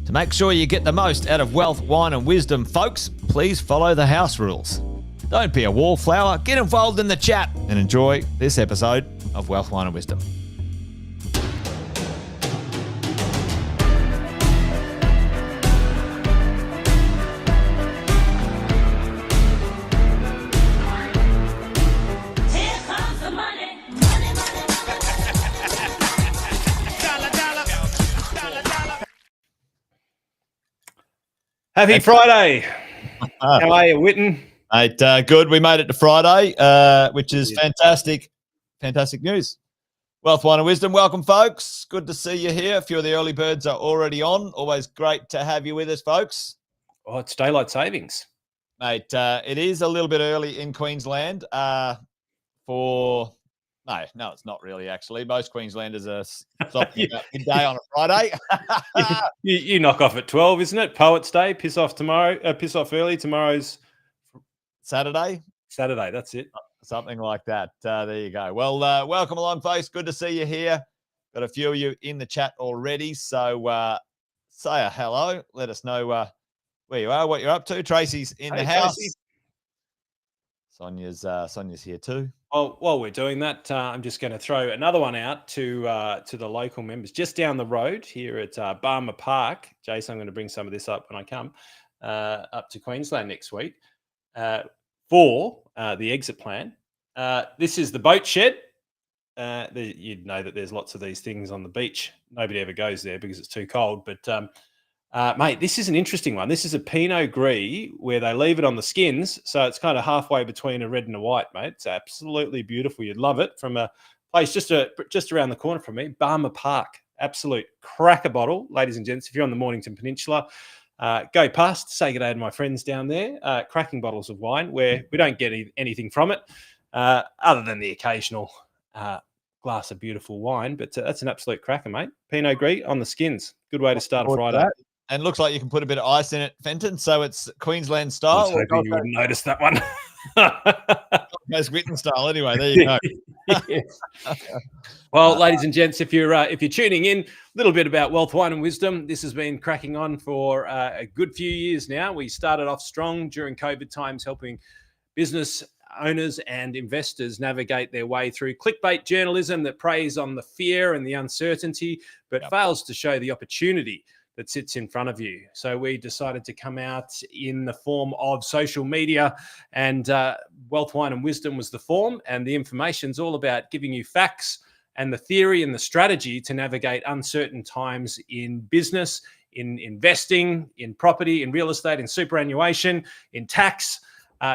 To make sure you get the most out of wealth, wine and wisdom, folks, please follow the house rules. Don't be a wallflower, get involved in the chat and enjoy this episode of Wealth, Wine and Wisdom. Happy Friday. How are you, Witten? Mate, good. We made it to Friday, which is fantastic. Fantastic news. Wealth, Wine and Wisdom. Welcome, folks. Good to see you here. A few of the early birds are already on. Always great to have you with us, folks. Oh, it's daylight savings. Mate, it is a little bit early in Queensland for... No, it's not really, actually. Most Queenslanders are stopping about midday on a Friday. you knock off at 12, isn't it? Poets' Day, piss off early. Tomorrow's Saturday, that's it. Something like that. There you go. Well, welcome along, folks. Good to see you here. Got a few of you in the chat already. So say a hello. Let us know where you are, what you're up to. Tracy's in the house. Tracy. Sonia's here too. Oh, while we're doing that, I'm just going to throw another one out to the local members just down the road here at Barmer Park. Jason, I'm going to bring some of this up when I come up to Queensland next week for the exit plan. This is the boat shed. You'd know that there's lots of these things on the beach. Nobody ever goes there because it's too cold. But mate, this is an interesting one. This is a Pinot Gris where they leave it on the skins. So it's kind of halfway between a red and a white, mate. It's absolutely beautiful. You'd love it from a place just around the corner from me, Barmer Park. Absolute cracker bottle, ladies and gents. If you're on the Mornington Peninsula, go past, say good day to my friends down there. Cracking bottles of wine where we don't get anything from it other than the occasional glass of beautiful wine. But that's an absolute cracker, mate. Pinot Gris on the skins. Good way to start a Friday. And looks like you can put a bit of ice in it, Fenton. So it's Queensland style. I was hoping you wouldn't notice that one. Most Witten style, anyway. There you go. Well, ladies and gents, if you're tuning in, a little bit about Wealth, Wine and Wisdom. This has been cracking on for a good few years now. We started off strong during COVID times, helping business owners and investors navigate their way through clickbait journalism that preys on the fear and the uncertainty, but fails to show the opportunity that sits in front of you. So we decided to come out in the form of social media, and Wealth, Wine and Wisdom was the form, and the information's all about giving you facts and the theory and the strategy to navigate uncertain times in business, in investing, in property, in real estate, in superannuation, in tax,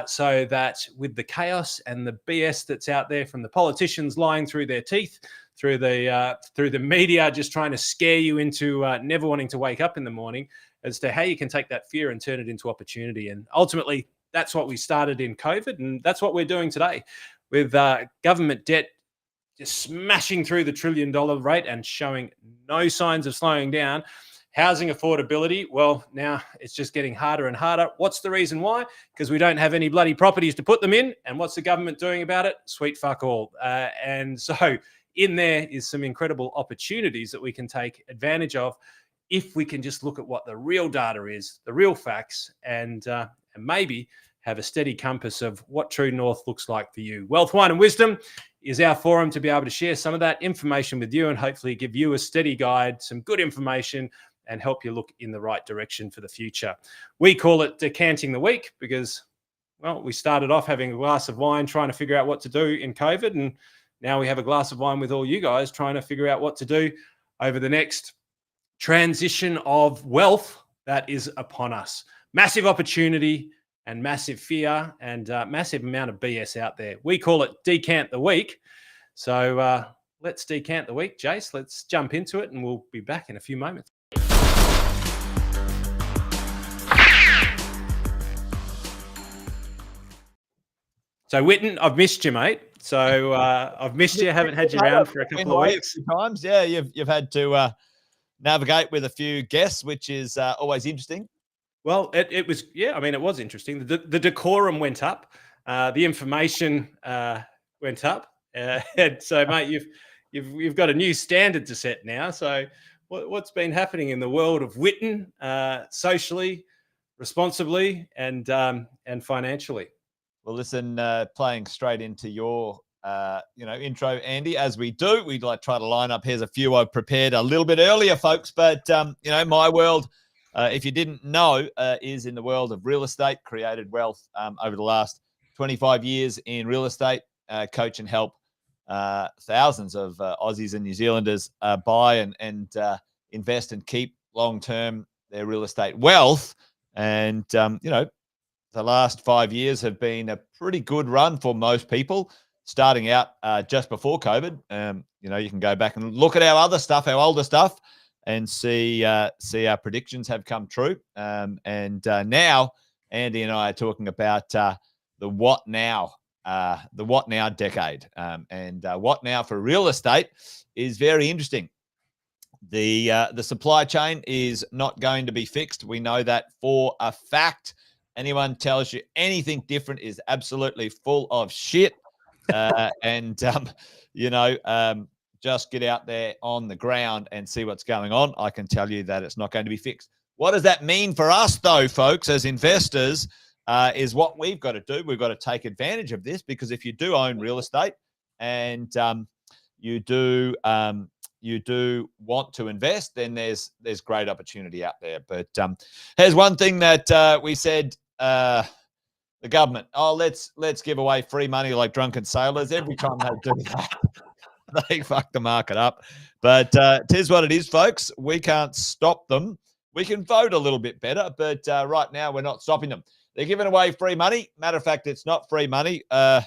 so that with the chaos and the BS that's out there from the politicians lying through their teeth, through the media, just trying to scare you into never wanting to wake up in the morning, as to how you can take that fear and turn it into opportunity. And ultimately, that's what we started in COVID, and that's what we're doing today with government debt just smashing through the $1 trillion rate and showing no signs of slowing down. Housing affordability, well, now it's just getting harder and harder. What's the reason why? Because we don't have any bloody properties to put them in. And what's the government doing about it? Sweet fuck all. And so in there is some incredible opportunities that we can take advantage of if we can just look at what the real data is, the real facts, and maybe have a steady compass of what true north looks like for you. Wealth, Wine and Wisdom is our forum to be able to share some of that information with you and hopefully give you a steady guide, some good information, and help you look in the right direction for the future. We call it decanting the week because, well, we started off having a glass of wine trying to figure out what to do in COVID, and now we have a glass of wine with all you guys trying to figure out what to do over the next transition of wealth that is upon us. Massive opportunity and massive fear and massive amount of BS out there. We call it decant the week. So let's decant the week, Jace. Let's jump into it and we'll be back in a few moments. So, Witten, I've missed you, mate. So I've missed you. Haven't had you around for a couple of weeks. Times, yeah. You've had to navigate with a few guests, which is always interesting. Well, it was, yeah. I mean, it was interesting. The decorum went up, the information went up, and so, mate, you've got a new standard to set now. So what's been happening in the world of Witten, socially, responsibly, and financially. Well, listen, playing straight into your intro, Andy, as we do, we'd like try to line up. Here's a few I've prepared a little bit earlier, folks. But my world, if you didn't know, is in the world of real estate. Created wealth over the last 25 years in real estate. Coach and help thousands of Aussies and New Zealanders buy and invest and keep long term their real estate wealth. And the last 5 years have been a pretty good run for most people. Starting out just before COVID, you can go back and look at our other stuff, our older stuff, and see our predictions have come true. And now Andy and I are talking about the what now decade. And what now for real estate is very interesting. The supply chain is not going to be fixed. We know that for a fact. Anyone tells you anything different is absolutely full of shit. Just get out there on the ground and see what's going on. I can tell you that it's not going to be fixed. What does that mean for us, though, folks, as investors, is what we've got to do. We've got to take advantage of this, because if you do own real estate and you do want to invest, then there's great opportunity out there. But here's one thing that we said. The government, let's give away free money like drunken sailors. Every time they do that, they fuck the market up. But tis what it is, folks. We can't stop them. We can vote a little bit better, but right now we're not stopping them. They're giving away free money. Matter of fact, it's not free money.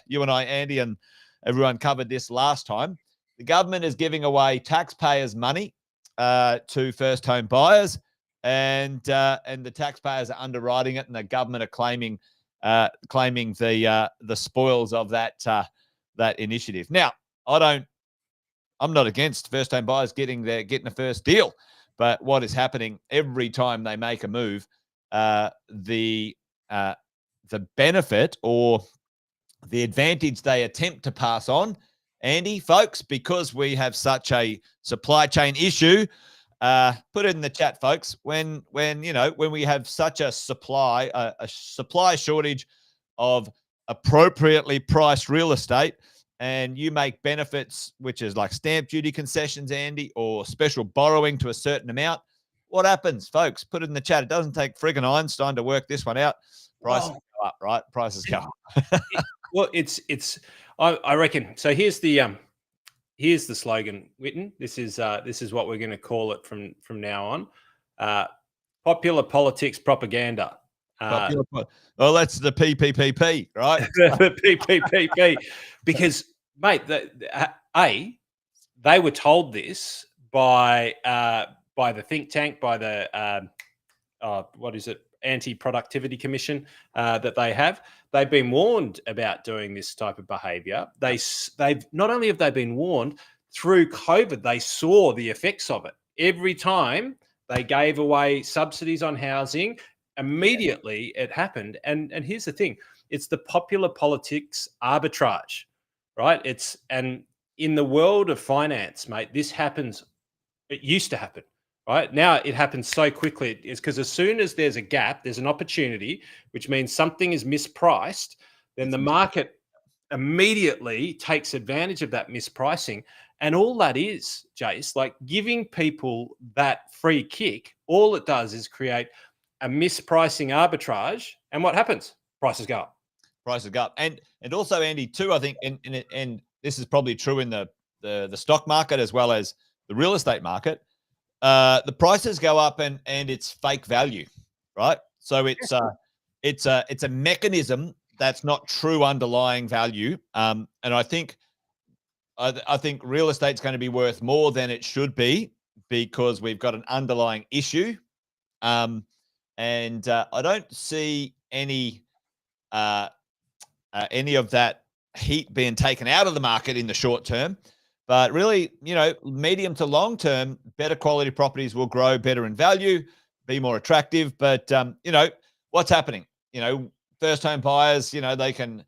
You and I, Andy, and everyone covered this last time. The government is giving away taxpayers' money to first home buyers, and the taxpayers are underwriting it, and the government are claiming the spoils of that initiative. Now, I'm not against first home buyers getting a first deal, but what is happening every time they make a move, the benefit or the advantage they attempt to pass on, Andy, folks, because we have such a supply chain issue. Put it in the chat, folks. When we have such a supply shortage of appropriately priced real estate, and you make benefits, which is like stamp duty concessions, Andy, or special borrowing to a certain amount, what happens, folks? Put it in the chat. It doesn't take friggin' Einstein to work this one out. Prices go up, right? Prices go up. Well, I reckon. So here's the slogan, Witten. This is what we're going to call it from now on. Popular politics propaganda. Well, that's the PPPP, right? The PPPP, because mate, they were told this by the think tank, by the Anti-Productivity Commission that they have. They've been warned about doing this type of behaviour. They've not only have they been warned, through COVID, they saw the effects of it. Every time they gave away subsidies on housing, immediately it happened. And here's the thing: it's the popular politics arbitrage, right? And in the world of finance, mate, this happens. It used to happen. Right now, it happens so quickly. It's because as soon as there's a gap, there's an opportunity, which means something is mispriced. Then the market immediately takes advantage of that mispricing, and all that is, Jace, like giving people that free kick. All it does is create a mispricing arbitrage, and what happens? Prices go up. Prices go up, and also, Andy, too. I think, and this is probably true in the stock market as well as the real estate market. The prices go up and it's fake value, right? So it's a mechanism that's not true underlying value. And I think real estate's going to be worth more than it should be because we've got an underlying issue. And I don't see any of that heat being taken out of the market in the short term. But really, medium to long term, better quality properties will grow better in value, be more attractive. But, what's happening? First home buyers, they can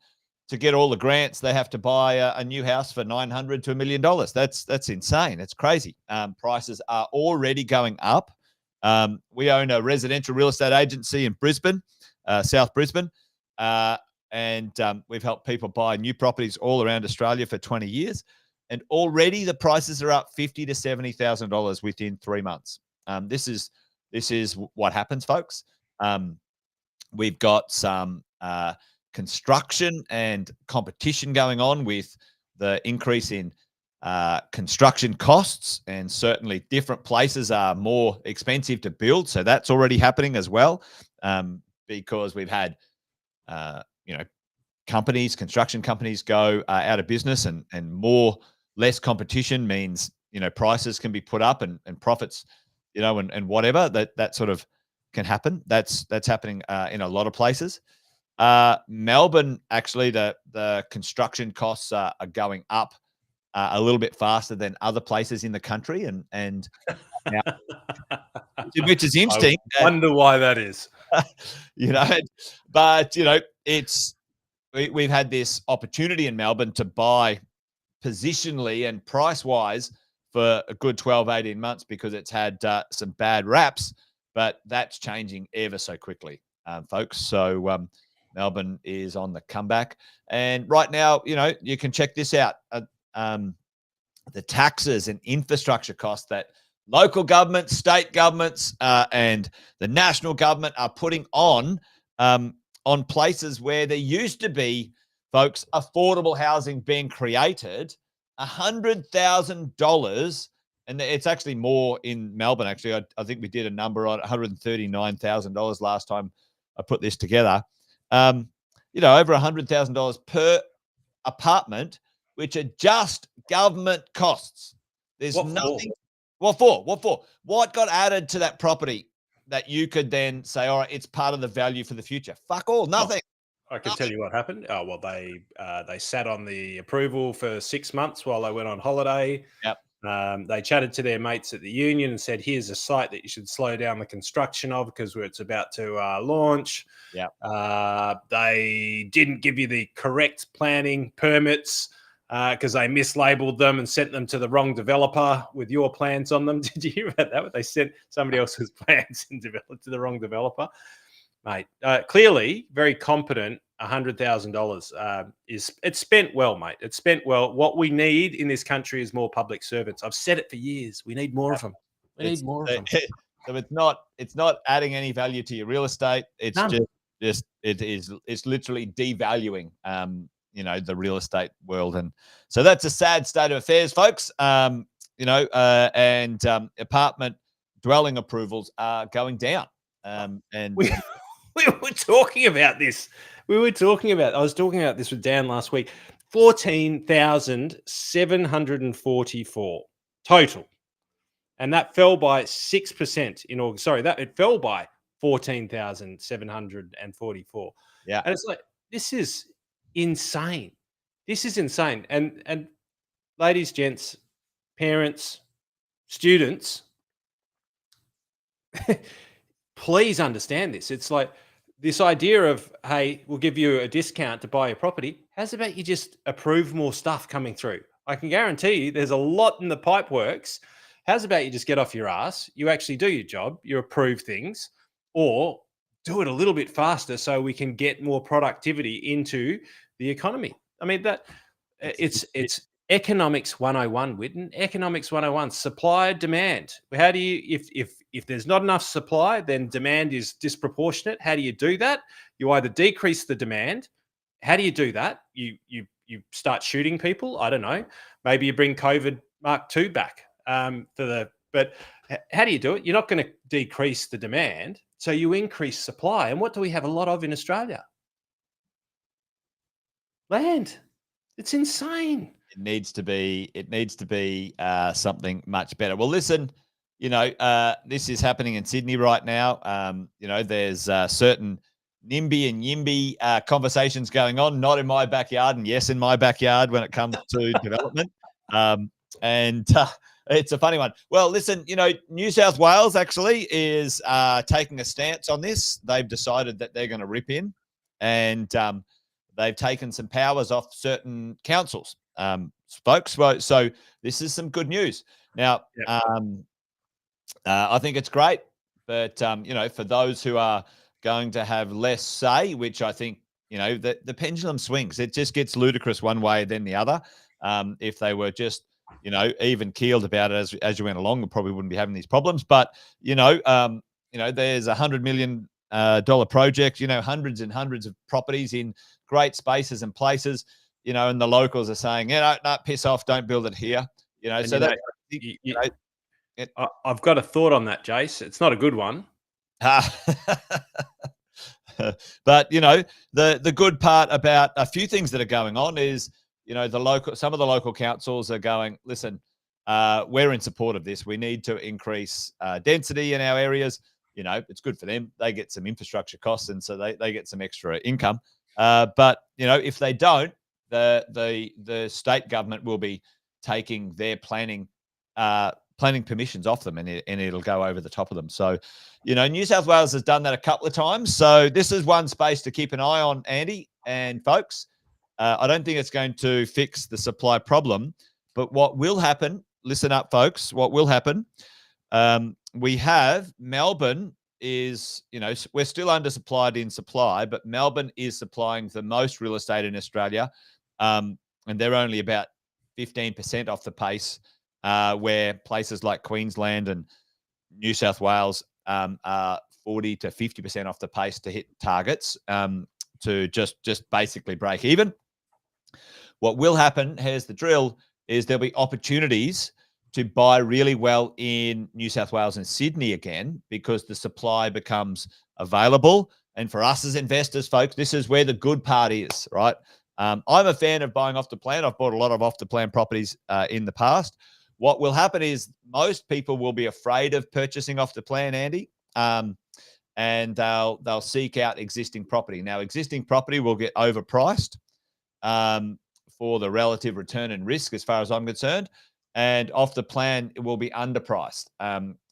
to get all the grants, they have to buy a new house for $900 to $1 million. That's insane. It's crazy. Prices are already going up. We own a residential real estate agency in Brisbane, South Brisbane, and we've helped people buy new properties all around Australia for 20 years. And already the prices are up $50,000 to $70,000 within 3 months. This is what happens, folks. We've got some construction and competition going on with the increase in construction costs, and certainly different places are more expensive to build. So that's already happening as well, because we've had, construction companies go out of business, and less competition means, prices can be put up and profits, and whatever that sort of can happen. That's happening in a lot of places. Melbourne, actually, the construction costs are going up a little bit faster than other places in the country, and now, which is interesting. I wonder why that is. But we've had this opportunity in Melbourne to buy positionally and price wise for a good 12, 18 months, because it's had some bad raps, but that's changing ever so quickly, folks. So Melbourne is on the comeback. And right now, you can check this out. The taxes and infrastructure costs that local governments, state governments, and the national government are putting on places where there used to be, folks, affordable housing being created, $100,000. And it's actually more in Melbourne. Actually, I think we did a number on $139,000 last time I put this together. Over $100,000 per apartment, which are just government costs. There's nothing. What for? What got added to that property that you could then say, all right, it's part of the value for the future? Fuck all, nothing. I can tell you what happened. Oh, well, they sat on the approval for 6 months while they went on holiday. Yep. They chatted to their mates at the union and said, here's a site that you should slow down the construction of because it's about to launch. Yeah. They didn't give you the correct planning permits because they mislabeled them and sent them to the wrong developer with your plans on them. Did you hear about that? They sent somebody else's plans and developed to the wrong developer. Mate, clearly very competent. $100,000 it's spent well, mate. It's spent well. What we need in this country is more public servants. I've said it for years. We need more of them. We need more of them. So it's not adding any value to your real estate. It's it's literally devaluing the real estate world, and so that's a sad state of affairs, folks. And apartment dwelling approvals are going down. And we were talking about this. I was talking about this with Dan last week. 14,744 total. And that fell by 6% in August. Sorry, it fell by 14,744. Yeah. And it's like, this is insane. This is insane. And ladies, gents, parents, students, please understand this. It's like this idea of, hey, we'll give you a discount to buy a property. How's about you just approve more stuff coming through? I can guarantee you there's a lot in the pipe works. How's about you just get off your ass? You actually do your job. You approve things, or do it a little bit faster so we can get more productivity into the economy. I mean, it's economics 101, Whitten. Economics 101, supply, demand. How do you, if there's not enough supply, then demand is disproportionate. How do you do that? You either decrease the demand. How do you do that? You start shooting people. I don't know. Maybe you bring COVID Mark II back but how do you do it? You're not going to decrease the demand, so you increase supply. And what do we have a lot of in Australia? Land. It's insane. It needs to be something much better. Well, listen, this is happening in Sydney right now. There's certain NIMBY and YIMBY conversations going on, not in my backyard, and yes, in my backyard when it comes to development. It's a funny one. Well, listen, New South Wales actually is taking a stance on this. They've decided that they're going to rip in, and they've taken some powers off certain councils, folks. So this is some good news. Now, Yep. I think it's great, but for those who are going to have less say, which I think the pendulum swings. It just gets ludicrous one way then the other. If they were just even keeled about it as you went along, we probably wouldn't be having these problems. But there's $100 million project. Hundreds and hundreds of properties in great spaces and places. And the locals are saying, no, piss off, don't build it here. I've got a thought on that, Jace. It's not a good one. But the good part about a few things that are going on is some of the local councils are going, listen, we're in support of this. We need to increase density in our areas. It's good for them. They get some infrastructure costs, and so they get some extra income. But if they don't, the state government will be taking their planning permissions off them, and it'll go over the top of them. So, New South Wales has done that a couple of times. So this is one space to keep an eye on, Andy and folks. I don't think it's going to fix the supply problem, but what will happen, listen up, folks, what will happen, we have Melbourne is, we're still undersupplied in supply, but Melbourne is supplying the most real estate in Australia. And they're only about 15% off the pace, where places like Queensland and New South Wales are 40 to 50% off the pace to hit targets, to just basically break even. What will happen, here's the drill, is there'll be opportunities to buy really well in New South Wales and Sydney again, because the supply becomes available. And for us as investors, folks, this is where the good part is, right? I'm a fan of buying off the plan. I've bought a lot of off the plan properties in the past. What will happen is most people will be afraid of purchasing off the plan, Andy, and they'll seek out existing property. Now, existing property will get overpriced for the relative return and risk, as far as I'm concerned, and off the plan it will be underpriced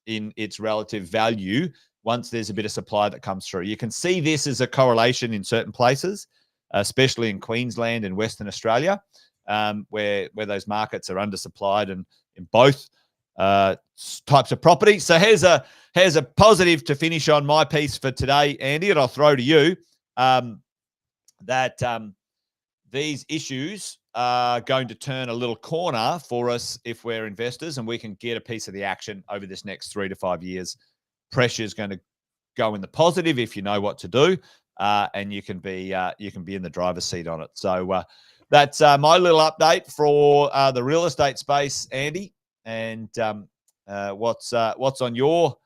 in its relative value once there's a bit of supply that comes through. You can see this as a correlation in certain places, especially in Queensland and Western Australia, where those markets are undersupplied, and in both types of property. So here's a positive to finish on my piece for today, Andy, and I'll throw to you that these issues are going to turn a little corner for us if we're investors, and we can get a piece of the action over this next 3 to 5 years. Pressure is going to go in the positive if you know what to do, and you can be in the driver's seat on it. So that's my little update for the real estate space, Andy. And what's on your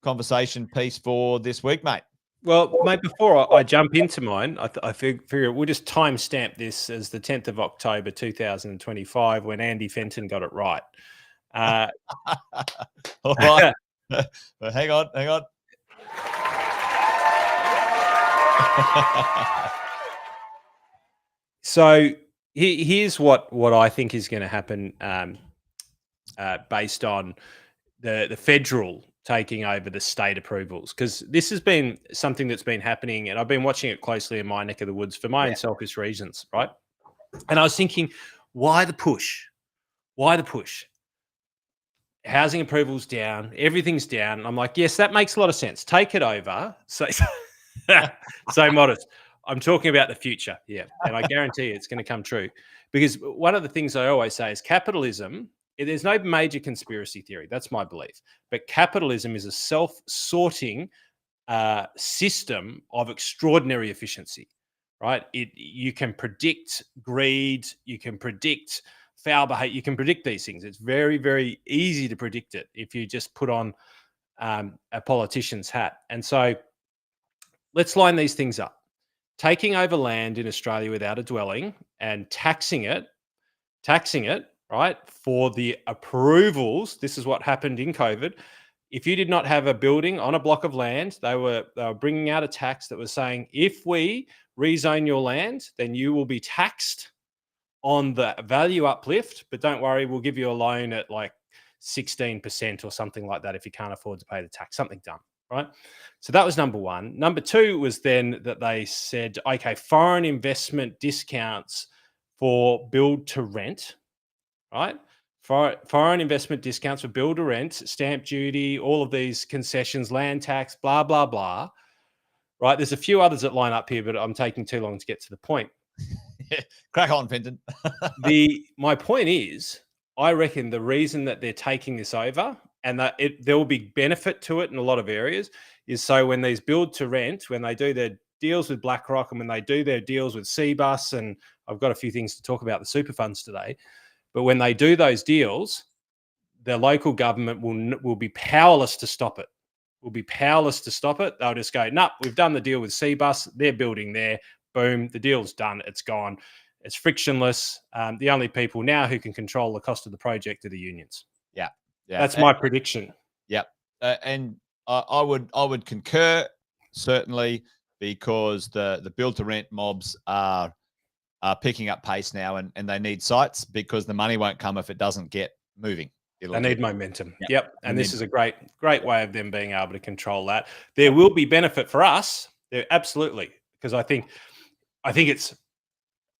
conversation piece for this week, mate? Well, mate, before I jump into mine, I figure we'll just timestamp this as the 10th of October, 2025, when Andy Fenton got it right. All right. But hang on. So here's what I think is going to happen, based on the federal taking over the state approvals, because this has been something that's been happening, and I've been watching it closely in my neck of the woods for my own selfish reasons, right? And I was thinking, why the push? Why the push? Housing approvals down, everything's down. And I'm like, yes, that makes a lot of sense. Take it over. So modest. I'm talking about the future, yeah, and I guarantee it's going to come true, because one of the things I always say is capitalism. There's no major conspiracy theory. That's my belief. But capitalism is a self-sorting system of extraordinary efficiency, right? You can predict greed. You can predict foul behavior. You can predict these things. It's very, very easy to predict it if you just put on a politician's hat. And so let's line these things up. Taking over land in Australia without a dwelling and taxing it, right, for the approvals. This is what happened in COVID. If you did not have a building on a block of land, they were bringing out a tax that was saying, if we rezone your land, then you will be taxed on the value uplift. But don't worry, we'll give you a loan at like 16% or something like that if you can't afford to pay the tax, something dumb, right? So that was number one. Number two was then that they said, okay, foreign investment discounts for build to rent, right? Foreign investment discounts for build to rent, stamp duty, all of these concessions, land tax, blah, blah, blah, right? There's a few others that line up here, but I'm taking too long to get to the point. Crack on, Fenton. My point is, I reckon the reason that they're taking this over and that there will be benefit to it in a lot of areas is so when these build to rent, when they do their deals with BlackRock and when they do their deals with Cbus, and I've got a few things to talk about the super funds today, but when they do those deals, the local government will be powerless to stop it. Will be powerless to stop it. They'll just go, nope, we've done the deal with Cbus. They're building there. Boom, the deal's done. It's gone. It's frictionless. The only people now who can control the cost of the project are the unions. Yeah, yeah. That's my prediction. Yeah, and I would concur, certainly, because the build to rent mobs are picking up pace now, and they need sites because the money won't come if it doesn't get moving. They need momentum. Yeah. Yep. And this is a great way of them being able to control that. There will be benefit for us. There absolutely, because I think it's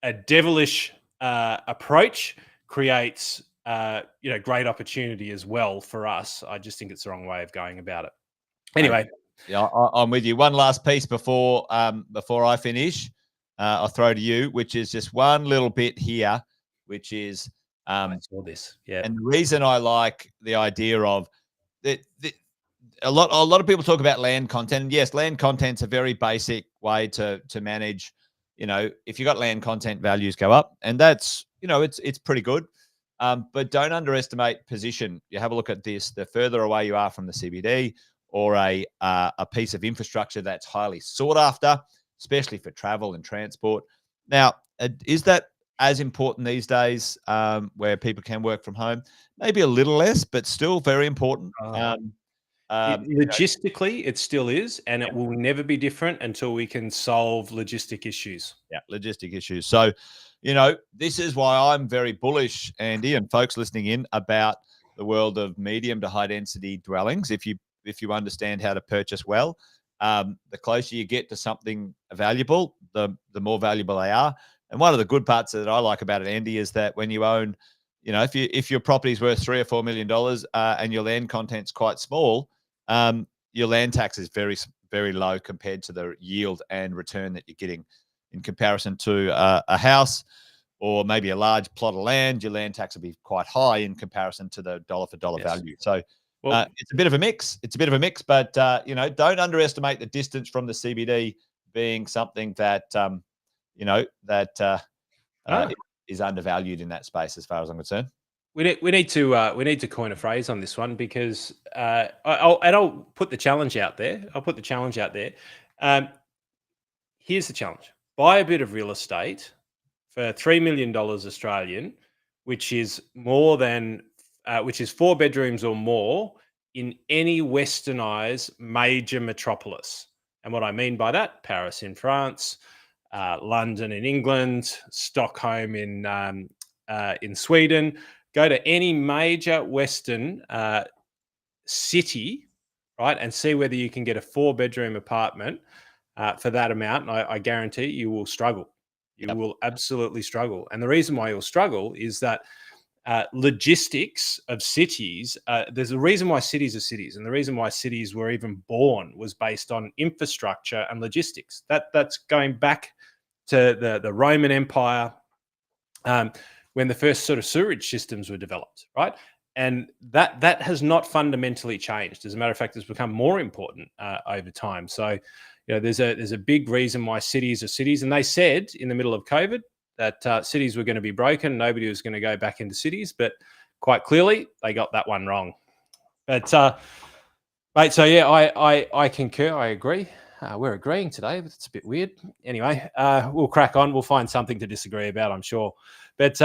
a devilish approach creates great opportunity as well for us. I just think it's the wrong way of going about it. Anyway, yeah, I'm with you. One last piece before I finish, I'll throw to you, which is just one little bit here, which is I saw this. Yeah, and the reason I like the idea of that. A lot of people talk about land content. And yes, land content's a very basic way to manage. If you got land content, values go up, and that's it's pretty good. But don't underestimate position. You have a look at this: the further away you are from the CBD or a piece of infrastructure that's highly sought after, especially for travel and transport. Now, is that as important these days, where people can work from home? Maybe a little less, but still very important. Logistically, it still is, and it will never be different until we can solve logistic issues. Yeah, logistic issues. So, this is why I'm very bullish, Andy, and folks listening in, about the world of medium to high density dwellings. If you understand how to purchase well, the closer you get to something valuable, the more valuable they are. And one of the good parts that I like about it, Andy, is that when you own, if your property's worth $3 or $4 million and your land content's quite small, your land tax is very, very low compared to the yield and return that you're getting in comparison to a house or maybe a large plot of land. Your land tax will be quite high in comparison to the dollar for dollar value. So it's a bit of a mix. But don't underestimate the distance from the CBD being something that is undervalued in that space, as far as I'm concerned. We need to coin a phrase on this one, because I'll put the challenge out there. Here's the challenge: buy a bit of real estate for $3 million Australian, which is more than which is 4 bedrooms or more in any westernized major metropolis. And what I mean by that: Paris in France, London in England, Stockholm in Sweden. Go to any major Western city, right, and see whether you can get a 4-bedroom apartment for that amount. And I guarantee you will struggle. You will absolutely struggle. And the reason why you'll struggle is that logistics of cities, there's a reason why cities are cities. And the reason why cities were even born was based on infrastructure and logistics. That's going back to the Roman Empire, when the first sort of sewerage systems were developed, right? And that has not fundamentally changed. As a matter of fact, it's become more important over time. So, there's a big reason why cities are cities. And they said in the middle of COVID that cities were going to be broken. Nobody was going to go back into cities, but quite clearly they got that one wrong. But mate, so yeah, I concur. I agree. We're agreeing today, but it's a bit weird. Anyway, we'll crack on. We'll find something to disagree about, I'm sure. But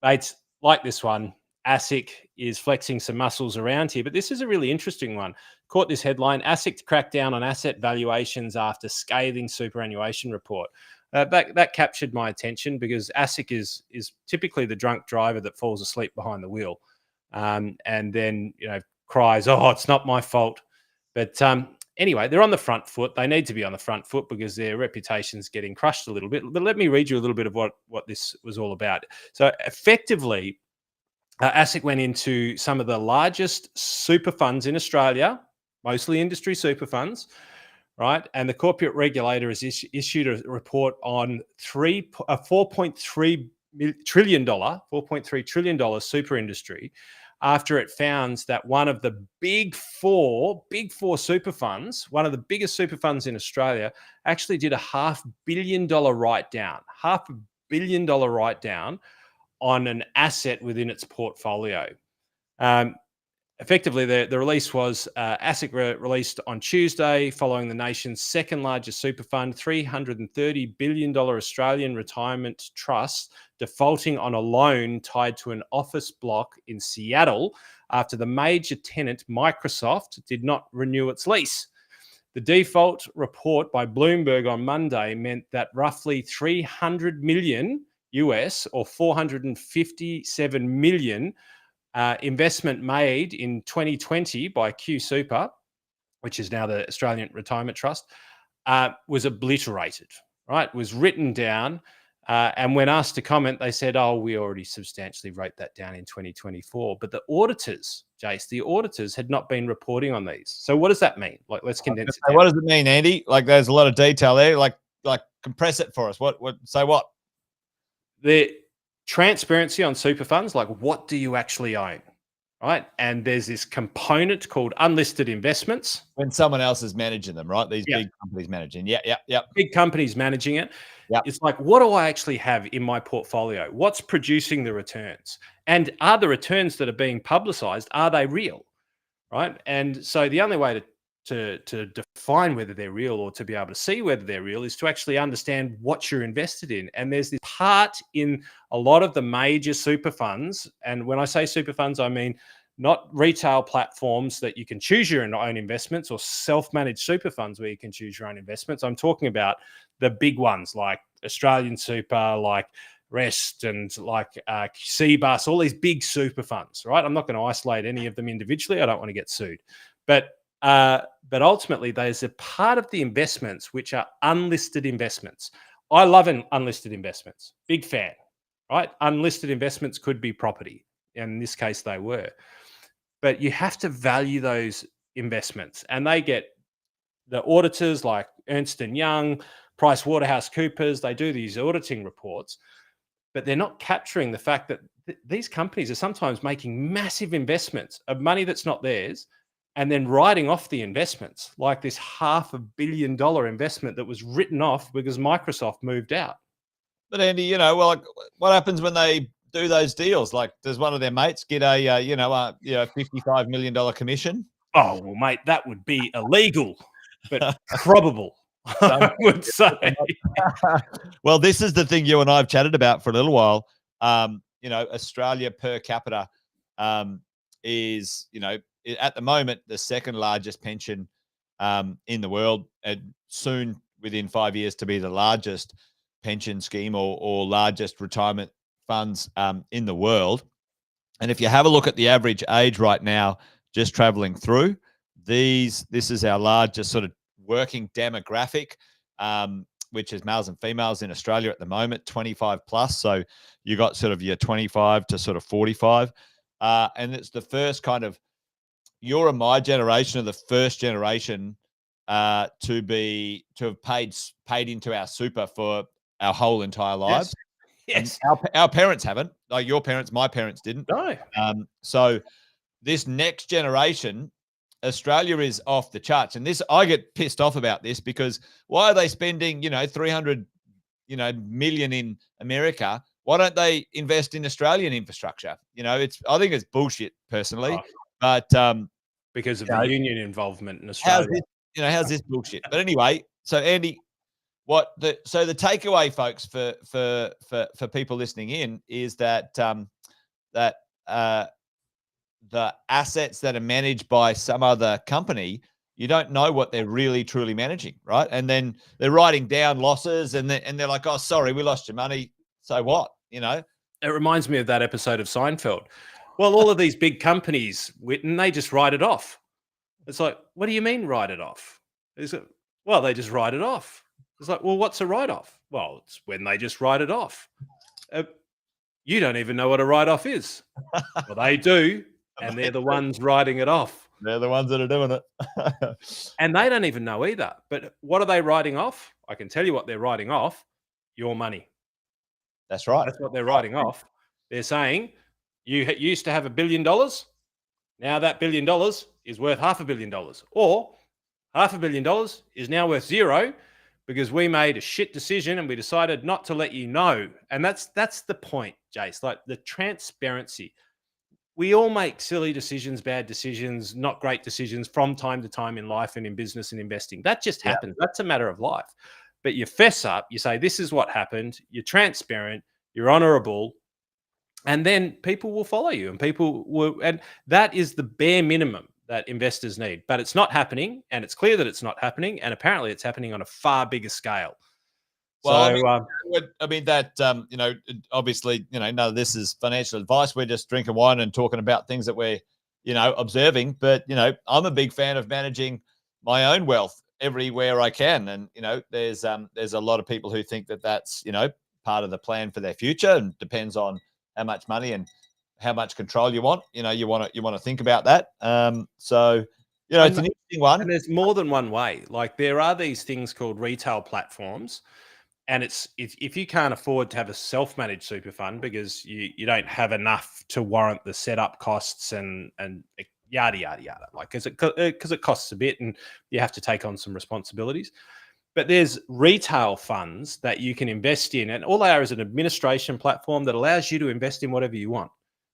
mates, like this one, ASIC is flexing some muscles around here. But this is a really interesting one. Caught this headline: ASIC to crack down on asset valuations after scathing superannuation report. That captured my attention, because ASIC is typically the drunk driver that falls asleep behind the wheel, and then cries, "Oh, it's not my fault." But anyway, they're on the front foot. They need to be on the front foot because their reputation's getting crushed a little bit. But let me read you a little bit of what this was all about. So effectively, ASIC went into some of the largest super funds in Australia, mostly industry super funds, right? And the corporate regulator has issued a report on $4.3 trillion super industry after it found that one of the big four super funds, one of the biggest super funds in Australia, actually did a $500 million write-down on an asset within its portfolio. Effectively, the release was ASIC released on Tuesday following the nation's second largest super fund, $330 billion Australian retirement trust, defaulting on a loan tied to an office block in Seattle after the major tenant, Microsoft, did not renew its lease. The default report by Bloomberg on Monday meant that roughly $300 million US or 457 million investment made in 2020 by Q Super, which is now the Australian Retirement Trust, was obliterated, right? Was written down. And when asked to comment, they said, oh, we already substantially wrote that down in 2024. But the auditors, Jace, the auditors had not been reporting on these. So what does that mean? Like, let's condense it down. What does it mean, Andy? Like, there's a lot of detail there. Like compress it for us. Say what? The transparency on super funds, like what do you actually own, right? And there's this component called unlisted investments. When someone else is managing them, right? These big companies managing. Yeah. Big companies managing it. Yep. It's like, what do I actually have in my portfolio? What's producing the returns? And are the returns that are being publicized, are they real, right? And so the only way to define whether they're real or to be able to see whether they're real is to actually understand what you're invested in. And there's this part in a lot of the major super funds. And when I say super funds, I mean not retail platforms that you can choose your own investments or self-managed super funds where you can choose your own investments. I'm talking about the big ones like Australian Super, like Rest and like CBUS, all these big super funds, right? I'm not going to isolate any of them individually. I don't want to get sued. But ultimately, there's a part of the investments which are unlisted investments. I love unlisted investments. Big fan, right? Unlisted investments could be property. And in this case, they were. But you have to value those investments. And they get the auditors like Ernst & Young, PricewaterhouseCoopers, they do these auditing reports. But they're not capturing the fact that these companies are sometimes making massive investments of money that's not theirs and then writing off the investments, like this $500 million investment that was written off because Microsoft moved out. But Andy, well, what happens when they do those deals? Like, does one of their mates get a $55 million commission? Oh, well, mate, that would be illegal, but probable. I would say. Well, this is the thing you and I have chatted about for a little while. Australia per capita is, at the moment, the second largest pension in the world, and soon within 5 years to be the largest pension scheme or largest retirement funds in the world. And if you have a look at the average age right now, just traveling through this is our largest sort of working demographic, which is males and females in Australia at the moment, 25 plus. So you got sort of your 25 to sort of 45. And it's the first kind of, you're in my generation of the first generation to have paid into our super for our whole entire lives. Yes. Our parents haven't, like your parents, my parents didn't. No. So this next generation, Australia is off the charts. And this, I get pissed off about this because why are they spending, 300, million in America? Why don't they invest in Australian infrastructure? I think it's bullshit personally, but because of the union involvement in Australia. How's this bullshit? But anyway, so Andy, the takeaway, folks, for people listening in is that the assets that are managed by some other company, you don't know what they're really truly managing, right? And then they're writing down losses, and they're like, "Oh, sorry, we lost your money. So what?" It reminds me of that episode of Seinfeld. Well, all of these big companies, Whitten, they just write it off. It's like, what do you mean write it off? It's like, well, they just write it off. It's like, well, what's a write-off? Well, it's when they just write it off. Uh, you don't even know what a write-off is. Well, they do, and they're the ones writing it off. They're the ones that are doing it. And they don't even know either. But what are they writing off? I can tell you what they're writing off: your money. That's right. That's what they're writing off. They're saying you used to have $1 billion. Now that $1 billion is worth $500 million, or $500 million is now worth zero because we made a shit decision and we decided not to let you know. And that's the point, Jace. Like the transparency. We all make silly decisions, bad decisions, not great decisions from time to time in life and in business and investing. That just Yeah. happens. That's a matter of life. But you fess up, you say, this is what happened. You're transparent, you're honorable, and then people will follow you and that is the bare minimum that investors need. But it's not happening, and it's clear that it's not happening, and apparently it's happening on a far bigger scale. Well, So I mean that obviously, none of this is financial advice. We're just drinking wine and talking about things that we're, observing. But I'm a big fan of managing my own wealth everywhere I can, and there's a lot of people who think that that's part of the plan for their future, and depends on how much money and how much control you want. You want to think about that. So it's an interesting one. And there's more than one way. Like there are these things called retail platforms. And it's if you can't afford to have a self-managed super fund because you don't have enough to warrant the setup costs and yada yada yada, like because it costs a bit and you have to take on some responsibilities. But there's retail funds that you can invest in, and all they are is an administration platform that allows you to invest in whatever you want.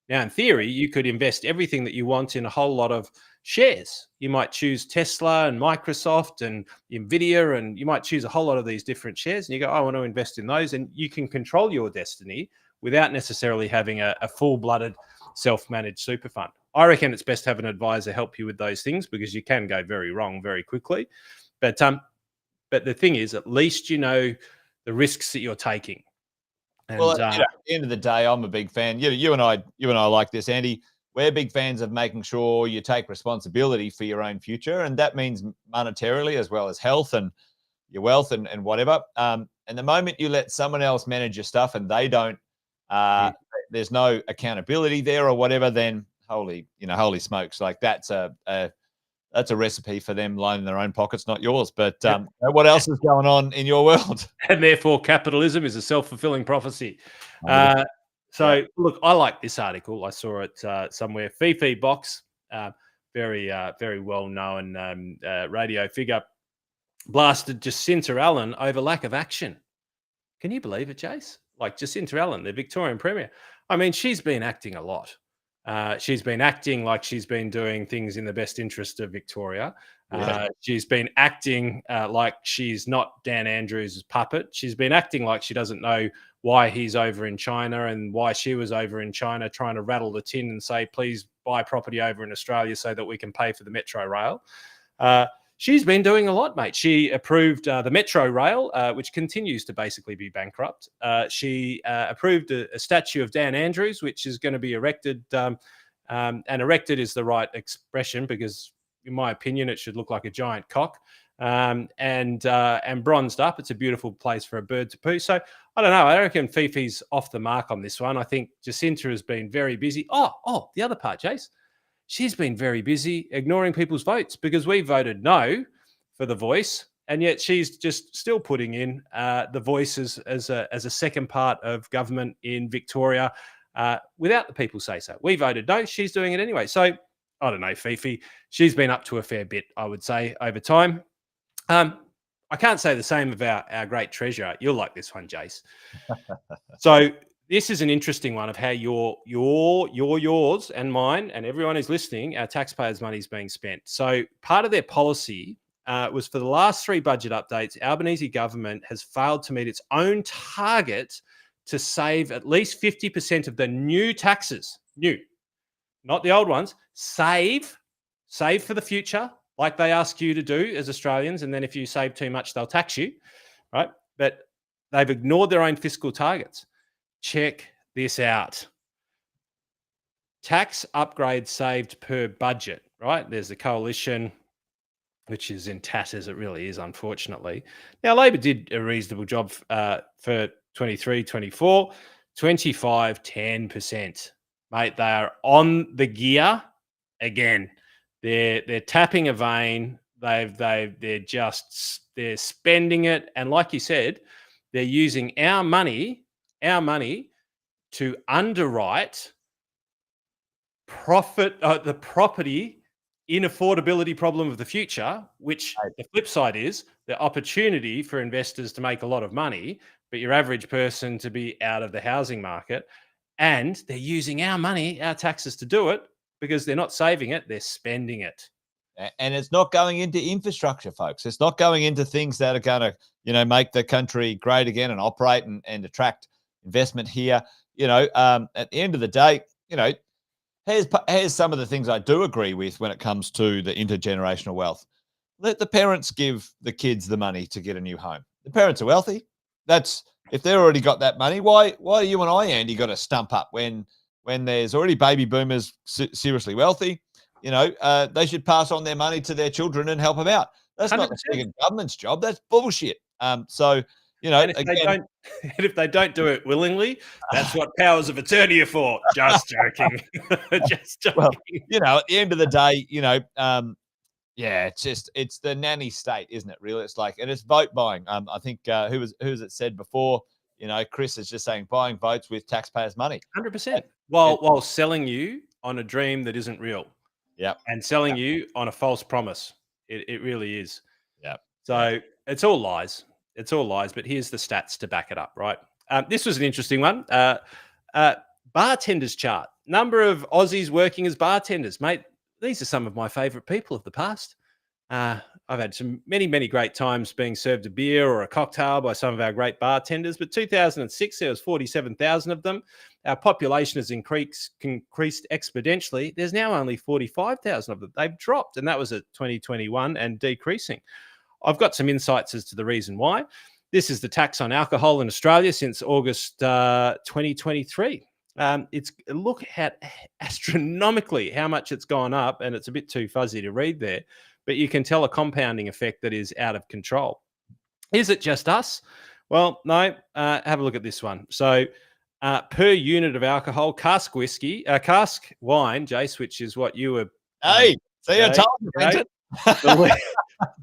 Now, in theory, you could invest everything that you want in a whole lot of shares. You might choose Tesla and Microsoft and Nvidia, and you might choose a whole lot of these different shares. And you go, I want to invest in those. And you can control your destiny without necessarily having a full-blooded self-managed super fund. I reckon it's best to have an advisor help you with those things because you can go very wrong very quickly. But the thing is, at least you know the risks that you're taking. And, Well, at the end of the day, I'm a big fan. You and I like this, Andy. We're big fans of making sure you take responsibility for your own future, and that means monetarily as well as health and your wealth and whatever. And the moment you let someone else manage your stuff and they don't, there's no accountability there or whatever, then holy smokes, like that's a recipe for them lining their own pockets, not yours. But what else is going on in your world? And therefore, capitalism is a self-fulfilling prophecy. Look, I like this article. I saw it somewhere. Fifi Box, very well-known radio figure, blasted Jacinta Allen over lack of action. Can you believe it, Jace? Like Jacinta Allen, the Victorian Premier. I mean, she's been acting a lot. She's been acting like she's been doing things in the best interest of Victoria. She's been acting like she's not Dan Andrews' puppet. She's been acting like she doesn't know why he's over in China and why she was over in China trying to rattle the tin and say, please buy property over in Australia so that we can pay for the Metro Rail. She's been doing a lot, mate. She approved the Metro Rail, which continues to basically be bankrupt. She approved a statue of Dan Andrews, which is going to be erected. And erected is the right expression because, in my opinion, it should look like a giant cock. And bronzed up. It's a beautiful place for a bird to poo. So I don't know. I reckon Fifi's off the mark on this one. I think Jacinta has been very busy. Oh, the other part, Jace. She's been very busy ignoring people's votes because we voted no for the Voice, and yet she's just still putting in the Voice as a second part of government in Victoria without the people say so. We voted no. She's doing it anyway. So I don't know, Fifi. She's been up to a fair bit, I would say, over time. I can't say the same about our great treasurer. You'll like this one, Jace. So this is an interesting one of how yours and mine and everyone who's listening, our taxpayers' money is being spent. So part of their policy was for the last 3 budget updates, Albanese government has failed to meet its own target to save at least 50% of the new taxes, not the old ones, save for the future, like they ask you to do as Australians. And then if you save too much, they'll tax you, right? But they've ignored their own fiscal targets. Check this out. Tax upgrade saved per budget, right? There's the coalition which is in tatters. It really is, unfortunately. Now, Labor did a reasonable job for 23, 24, 25, 10%. Mate, they are on the gear again. They're tapping a vein. They're spending it. And like you said, they're using our money to underwrite the property inaffordability problem of the future, which the flip side is the opportunity for investors to make a lot of money, but your average person to be out of the housing market. And they're using our money, our taxes to do it, because they're not saving it, they're spending it. And it's not going into infrastructure, folks. It's not going into things that are going to, make the country great again and operate and attract investment here. At the end of the day, here's some of the things I do agree with when it comes to the intergenerational wealth. Let the parents give the kids the money to get a new home. The parents are wealthy. If they've already got that money, why are you and I, Andy, got to stump up when there's already baby boomers seriously wealthy? They should pass on their money to their children and help them out. That's 100%. Not the government's job. That's bullshit. And if they don't do it willingly, that's what powers of attorney are for. Just joking. Just joking. Well, at the end of the day, it's the nanny state, isn't it? Really, it's like, and it's vote buying. I think who was it said before? Chris is just saying buying votes with taxpayers' money. 100%. While selling you on a dream that isn't real. Yeah. And selling you on a false promise. It really is. Yeah. So it's all lies. It's all lies. But here's the stats to back it up, right? This was an interesting one. Bartenders chart. Number of Aussies working as bartenders. Mate, these are some of my favourite people of the past. I've had many great times being served a beer or a cocktail by some of our great bartenders. But 2006, there was 47,000 of them. Our population has increased exponentially. There's now only 45,000 of them. They've dropped, and that was at 2021 and decreasing. I've got some insights as to the reason why. This is the tax on alcohol in Australia since August 2023. Look at astronomically how much it's gone up, and it's a bit too fuzzy to read there, but you can tell a compounding effect that is out of control. Is it just us? Well, no. Have a look at this one. So per unit of alcohol, cask wine, Jace, which is what you were. I told you.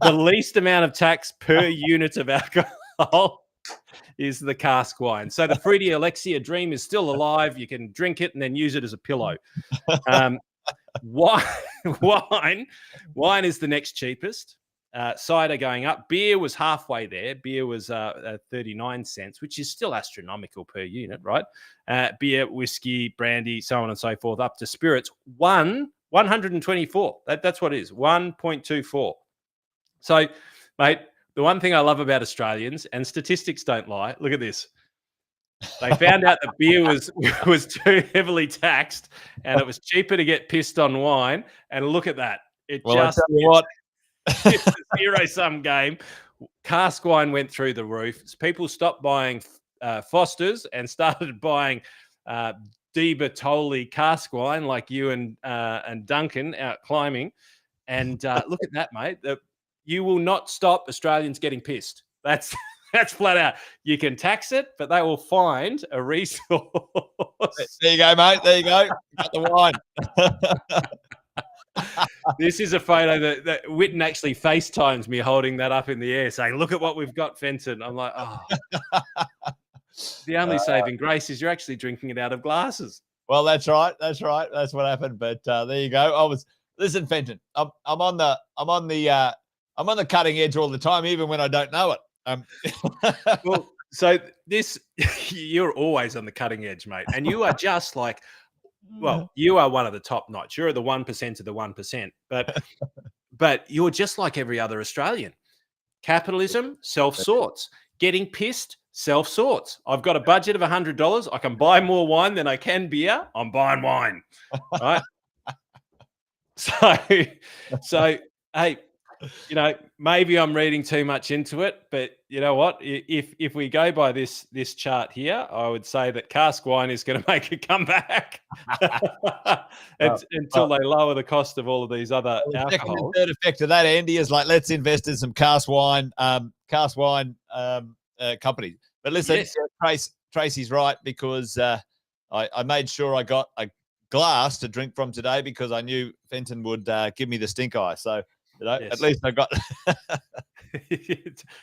The least amount of tax per unit of alcohol is the cask wine. So the Fruity Alexia dream is still alive. You can drink it and then use it as a pillow. Wine is the next cheapest. Cider going up. Beer was halfway there. Beer was 39 cents, which is still astronomical per unit, right? Beer, whiskey, brandy, so on and so forth, up to spirits. 124. That's what it is. 1.24. So, mate, the one thing I love about Australians, and statistics don't lie, look at this. They found out that beer was too heavily taxed and it was cheaper to get pissed on wine. And look at that. I tell you what. It's a zero-sum game. Cask wine went through the roof. People stopped buying Foster's and started buying De Bertolli cask wine like you and Duncan out climbing. And look at that, mate. You will not stop Australians getting pissed. That's flat out. You can tax it, but they will find a resource. There you go, mate. There you go. Got the wine. This is a photo that Witten actually FaceTimes me holding that up in the air saying, look at what we've got, Fenton. I'm like, oh. The only saving grace is you're actually drinking it out of glasses. Well, that's right. That's what happened. But there you go. Listen, Fenton, I'm on the cutting edge all the time, even when I don't know it. Well, so you're always on the cutting edge, mate. And you are just like, well, you are one of the top notch. You're the 1% of the 1%. But you're just like every other Australian. Capitalism self-sorts. Getting pissed self-sorts. I've got a budget of $100. I can buy more wine than I can beer. I'm buying wine. Right? So, hey, maybe I'm reading too much into it, but you know what? If we go by this chart here, I would say that cask wine is going to make a comeback until they lower the cost of all of these other the second and alcohols. third effect of that, Andy, is like, let's invest in some cask wine companies. But listen, Yes. Tracy's right, because I made sure I got a glass to drink from today, because I knew Fenton would give me the stink eye. So, at least I got.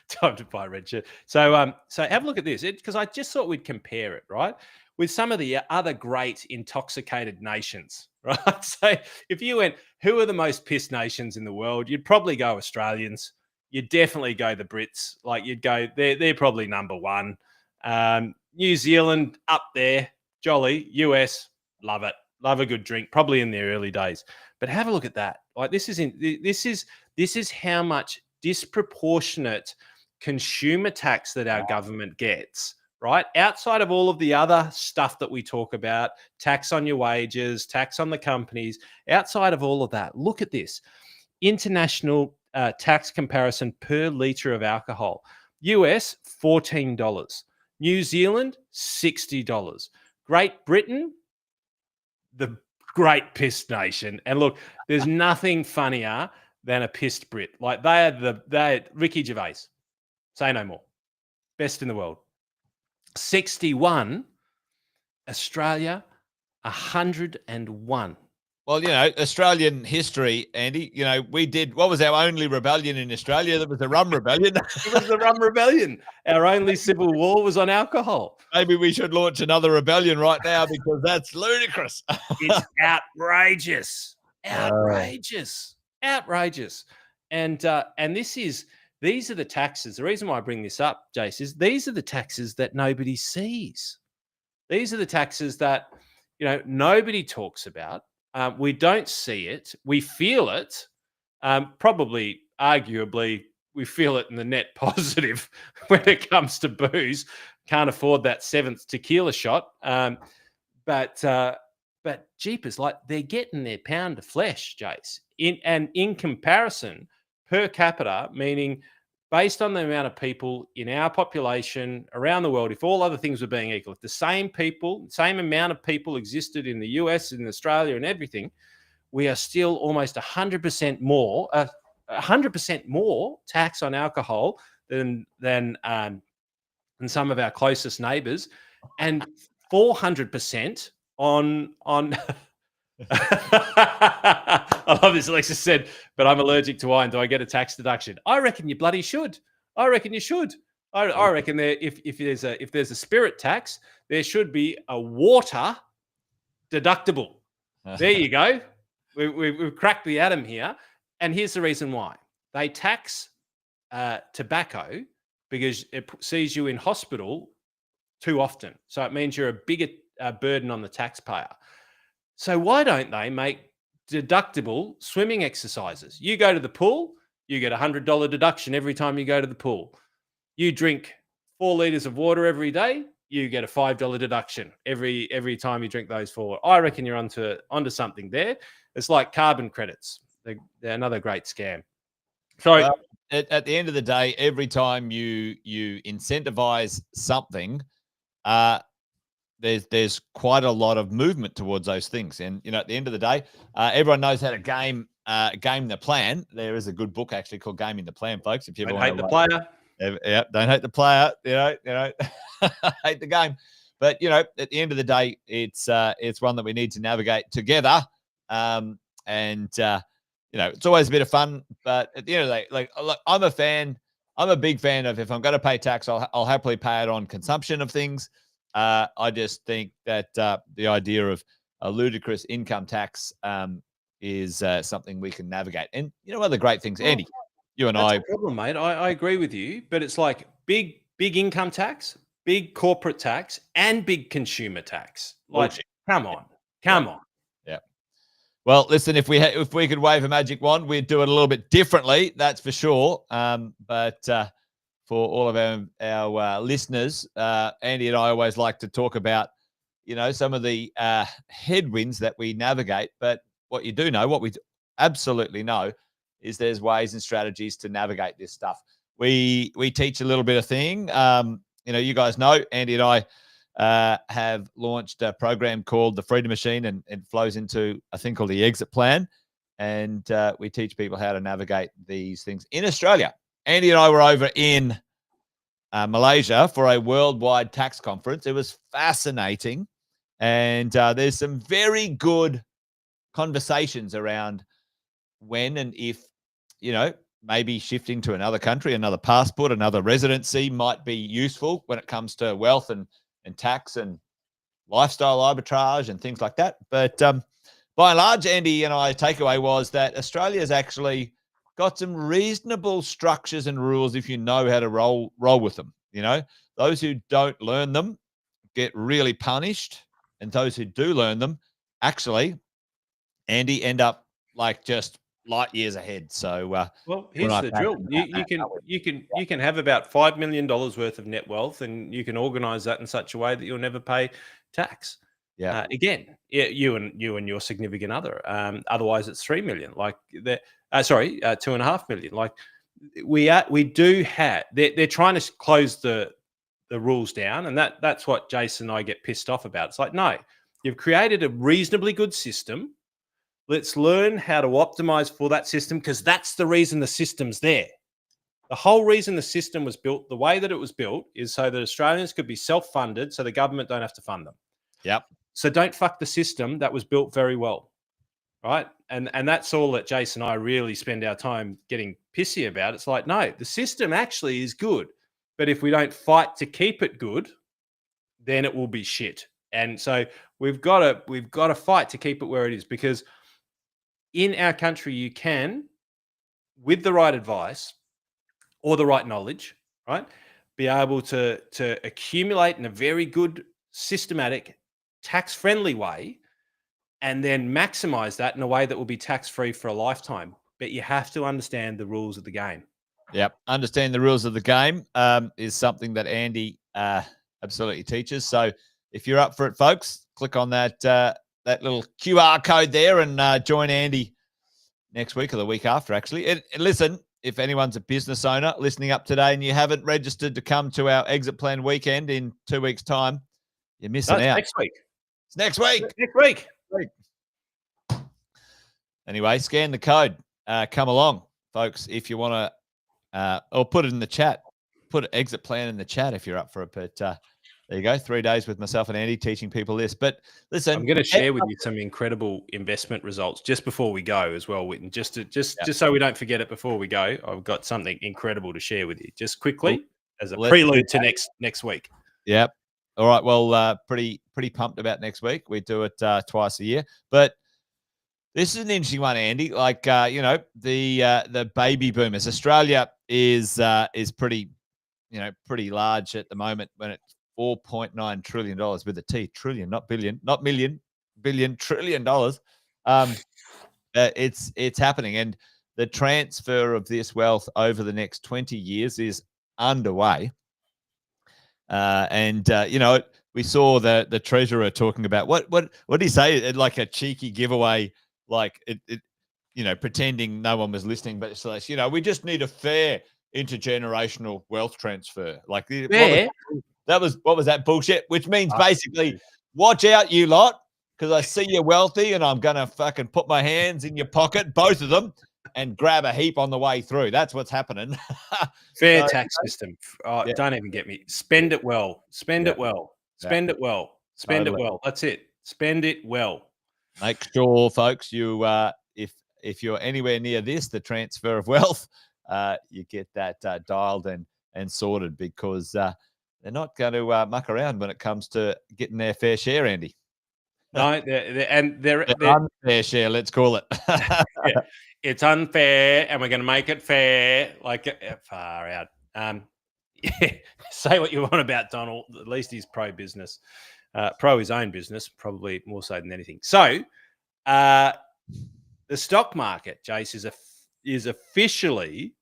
Time to buy a red shirt. So have a look at this, because I just thought we'd compare it, right, with some of the other great intoxicated nations, right? So if you went, who are the most pissed nations in the world? You'd probably go Australians. You'd definitely go the Brits. Like, you'd go, they're probably number one. New Zealand up there, jolly. US, love it. Love a good drink, probably in their early days. But have a look at that. Like, this is how much disproportionate consumer tax that our government gets, right? Outside of all of the other stuff that we talk about, tax on your wages, tax on the companies, outside of all of that, look at this. International tax comparison per litre of alcohol. US, $14. New Zealand, $60. Great Britain, the great pissed nation. And look, there's nothing funnier than a pissed Brit. Like, they're Ricky Gervais. Say no more. Best in the world. 61. Australia, 101. Well, Australian history, Andy, what was our only rebellion in Australia? That was the Rum Rebellion. It was the Rum Rebellion. Our only civil war was on alcohol. Maybe we should launch another rebellion right now, because that's ludicrous. It's outrageous. Outrageous. Outrageous. And these are the taxes. The reason why I bring this up, Jace, is these are the taxes that nobody sees. These are the taxes that, nobody talks about. We don't see it. We feel it. Probably, arguably, we feel it in the net positive when it comes to booze. Can't afford that 7th tequila shot. But jeepers, like, they're getting their pound of flesh, Jace. In comparison, per capita, meaning based on the amount of people in our population around the world, if all other things were being equal, if the same amount of people existed in the US and Australia and everything, we are still almost 100% more, 100% more tax on alcohol than some of our closest neighbours, and 400% on. I love this. Alexis said, but I'm allergic to wine. Do I get a tax deduction? I reckon you bloody should. I reckon you should. I reckon if there's a spirit tax, there should be a water deductible. There you go. We've cracked the atom here. And here's the reason why. They tax tobacco because it sees you in hospital too often. So it means you're a bigger burden on the taxpayer. So why don't they make deductible swimming exercises? You go to the pool, you get a $100 deduction every time you go to the pool. You drink 4 liters of water every day, you get a $5 deduction every time you drink those 4. I reckon you're onto something there. It's like carbon credits. They're another great scam. So well, at the end of the day, every time you incentivize something, there's quite a lot of movement towards those things. And, at the end of the day, everyone knows how to game the plan. There is a good book actually called Gaming the Plan, folks. If you don't hate the player. Yeah, don't hate the player, hate the game. But, at the end of the day, it's one that we need to navigate together. It's always a bit of fun, but at the end of the day, look, I'm a big fan of, if I'm going to pay tax, I'll happily pay it on consumption of things. I just think that the idea of a ludicrous income tax is something we can navigate. And other great things, Andy, you and that's a problem, mate. I agree with you, but it's like big income tax, big corporate tax, and big consumer tax. Like, bullshit. Come on. Yeah. Well, listen, if we could wave a magic wand, we'd do it a little bit differently. That's for sure. But for all of our listeners, Andy and I always like to talk about, some of the headwinds that we navigate. But what we absolutely know is there's ways and strategies to navigate this stuff. We teach a little bit of thing. You guys know Andy and I have launched a program called the Freedom Machine, and it flows into a thing called the Exit Plan. And we teach people how to navigate these things in Australia. Andy and I were over in Malaysia for a worldwide tax conference. It was fascinating. And there's some very good conversations around when and if, maybe shifting to another country, another passport, another residency might be useful when it comes to wealth and tax and lifestyle arbitrage and things like that. But by and large, Andy and I takeaway was that Australia's actually got some reasonable structures and rules if you know how to roll with them. Those who don't learn them get really punished, and those who do learn them actually, Andy, end up like just light years ahead. So well, here's the drill. You can have about $5 million worth of net wealth, and you can organize that in such a way that you'll never pay tax. Yeah. Again, you and your significant other. Otherwise, it's 3 million. Like $2.5 million. Like we do have. They're trying to close the rules down, and that's what Jason and I get pissed off about. It's like, no, you've created a reasonably good system. Let's learn how to optimize for that system, because that's the reason the system's there. The whole reason the system was built the way that it was built is so that Australians could be self-funded, so the government don't have to fund them. Yep. So don't fuck the system that was built very well, right? And that's all that Jason and I really spend our time getting pissy about. It's like, no, the system actually is good, but if we don't fight to keep it good, then it will be shit. And so we've got to fight to keep it where it is, because in our country, you can, with the right advice or the right knowledge, right, be able to accumulate in a very good, systematic, tax-friendly way, and then maximize that in a way that will be tax-free for a lifetime. But you have to understand the rules of the game. Yep. Understand the rules of the game is something that Andy absolutely teaches. So if you're up for it, folks, click on that little QR code there and join Andy next week or the week after, actually. And listen, if anyone's a business owner listening up today and you haven't registered to come to our Exit Plan weekend in 2 weeks' time, you're missing out. Next week. It's next week. Next week. Anyway, scan the code. Come along, folks, if you want to, or put it in the chat. Put an Exit Plan in the chat if you're up for it. But there you go, 3 days with myself and Andy teaching people this. But listen, I'm going to share with you some incredible investment results just before we go as well, Whitten. Just so we don't forget it before we go, I've got something incredible to share with you, just quickly as a prelude to next week. Yep. All right. Well, pretty pumped about next week. We do it twice a year, but this is an interesting one, Andy. Like the baby boomers. Australia is pretty large at the moment when it's $4.9 trillion with a T, trillion, not billion, not million, billion, $trillion. It's happening. And the transfer of this wealth over the next 20 years is underway. We saw the treasurer talking about what did he say? Like a cheeky giveaway, like it pretending no one was listening, but it's like, we just need a fair intergenerational wealth transfer. Like what was that bullshit? Which means basically, watch out, you lot, because I see you're wealthy and I'm gonna fucking put my hands in your pocket, both of them, and grab a heap on the way through. That's what's happening. Fair tax system. Oh, yeah. Don't even get me. Spend it well. Spend it well. Spend it well. Spend it well. That's it. Spend it well. Make sure, folks, you if you're anywhere near this, the transfer of wealth, you get that dialed and sorted, because they're not going to muck around when it comes to getting their fair share, Andy. No, they're unfair share, let's call it. Yeah, it's unfair, and we're going to make it fair. Like, far out. Say what you want about Donald. At least he's pro-business, pro his own business, probably more so than anything. So, the stock market, Jace, is officially,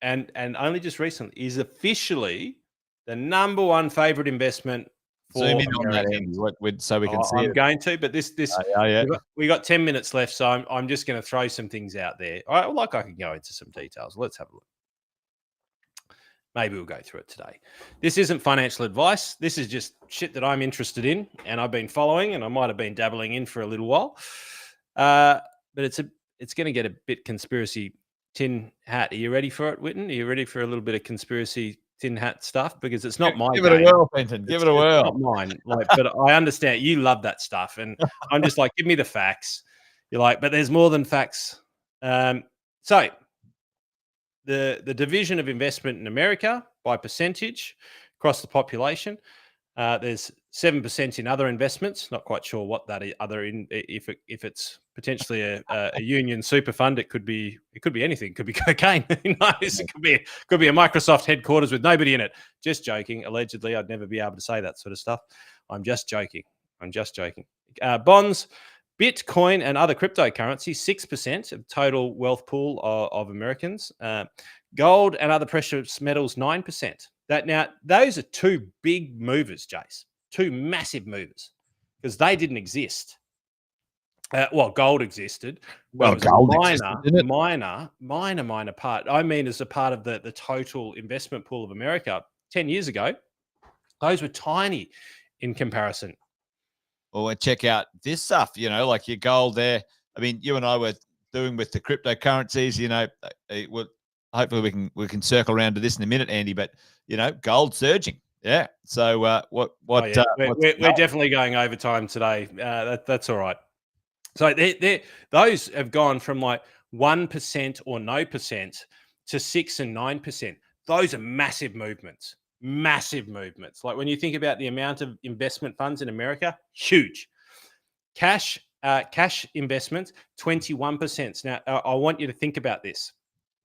and only just recently, is officially the number one favorite investment Zoom for in on that, Americans. Andy, so we can see I'm it. going to, but Yeah. we got 10 minutes left, so I'm just going to throw some things out there. I can go into some details. Let's have a look. Maybe we'll go through it today. This isn't financial advice. This is just shit that I'm interested in and I've been following, and I might have been dabbling in for a little while. But it's going to get a bit conspiracy tin hat. Are you ready for it, Witten? Are you ready for a little bit of conspiracy tin hat stuff? Because it's not my Give game. it a whirl, Fenton. Give it a whirl. It's not mine. But I understand you love that stuff, and I'm just like, give me the facts. You're like, but there's more than facts. So the division of investment in America by percentage across the population. There's 7% in other investments. Not quite sure what that other in. If it's potentially a union super fund, it could be anything. It could be cocaine. Who knows? It could be a Microsoft headquarters with nobody in it. Just joking. Allegedly, I'd never be able to say that sort of stuff. I'm just joking. Bonds, Bitcoin, and other cryptocurrencies, 6% of total wealth pool of Americans. Gold and other precious metals, 9%. Those are two big movers, Jace. Two massive movers, because they didn't exist. Gold existed. Well, gold existed, minor part. I mean, as a part of the total investment pool of America 10 years ago, those were tiny in comparison. Well, check out this stuff, like your gold there. I mean, you and I were doing with the cryptocurrencies, hopefully we can circle around to this in a minute, Andy, but gold surging. Yeah. So we're definitely going over time today. That's all right. So those have gone from like 1% or no percent to 6 and 9%. Those are massive movements. Like when you think about the amount of investment funds in America, huge. Cash investments, 21%. Now, I want you to think about this.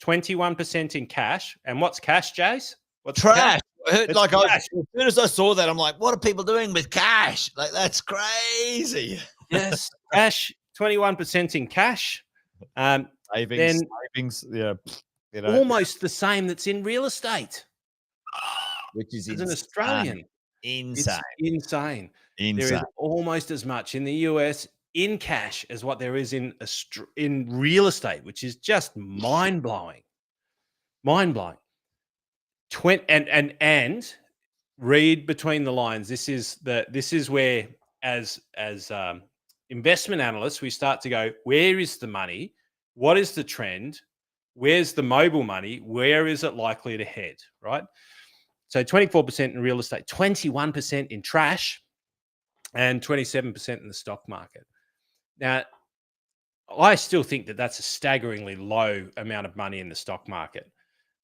21% in cash. And what's cash, Jace? What's trash? Cash? As soon as I saw that, I'm like, what are people doing with cash? Like, that's crazy. Yes, cash, 21% in cash. Savings, yeah. Almost the same that's in real estate. Which is as an Australian. Insane. It's insane. There is almost as much in the US in cash as what there is in real estate, which is just mind blowing. And read between the lines. This is where as investment analysts we start to go, where is the money? What is the trend? Where's the mobile money? Where is it likely to head? Right. So 24% in real estate, 21% in trash, and 27% in the stock market. Now, I still think that that's a staggeringly low amount of money in the stock market.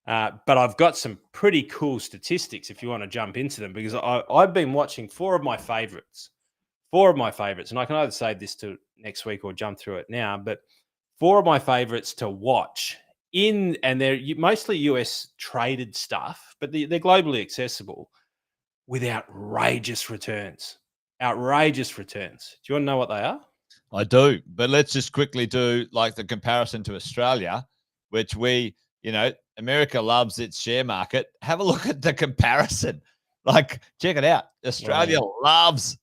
But I've got some pretty cool statistics if you want to jump into them, because I've been watching four of my favorites, and I can either save this to next week or jump through it now, but four of my favorites to watch and they're mostly US traded stuff, but they're globally accessible with outrageous returns. Do you want to know what they are? I do, but let's just quickly do like the comparison to Australia, which America loves its share market. Have a look at the comparison. Like, check it out. Australia loves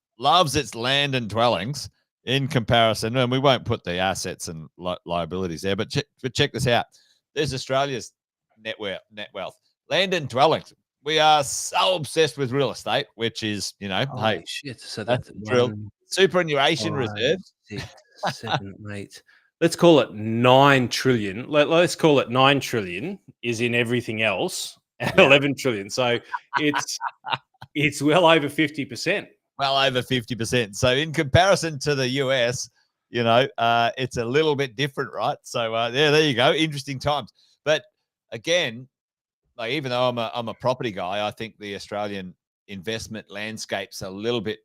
its land and dwellings in comparison, and we won't put the assets and liabilities there, but check this out. There's Australia's net wealth, land and dwellings. We are so obsessed with real estate, which is, hey, shit. So that's drill. Superannuation reserves. 6, 7, 8. Let's call it 9 trillion. Let's call it 9 trillion is in everything else. 11 trillion. So it's well over 50%. Well over 50%. So in comparison to the US, it's a little bit different, right? So there you go. Interesting times. But again, like, even though I'm a property guy, I think the Australian investment landscape's a little bit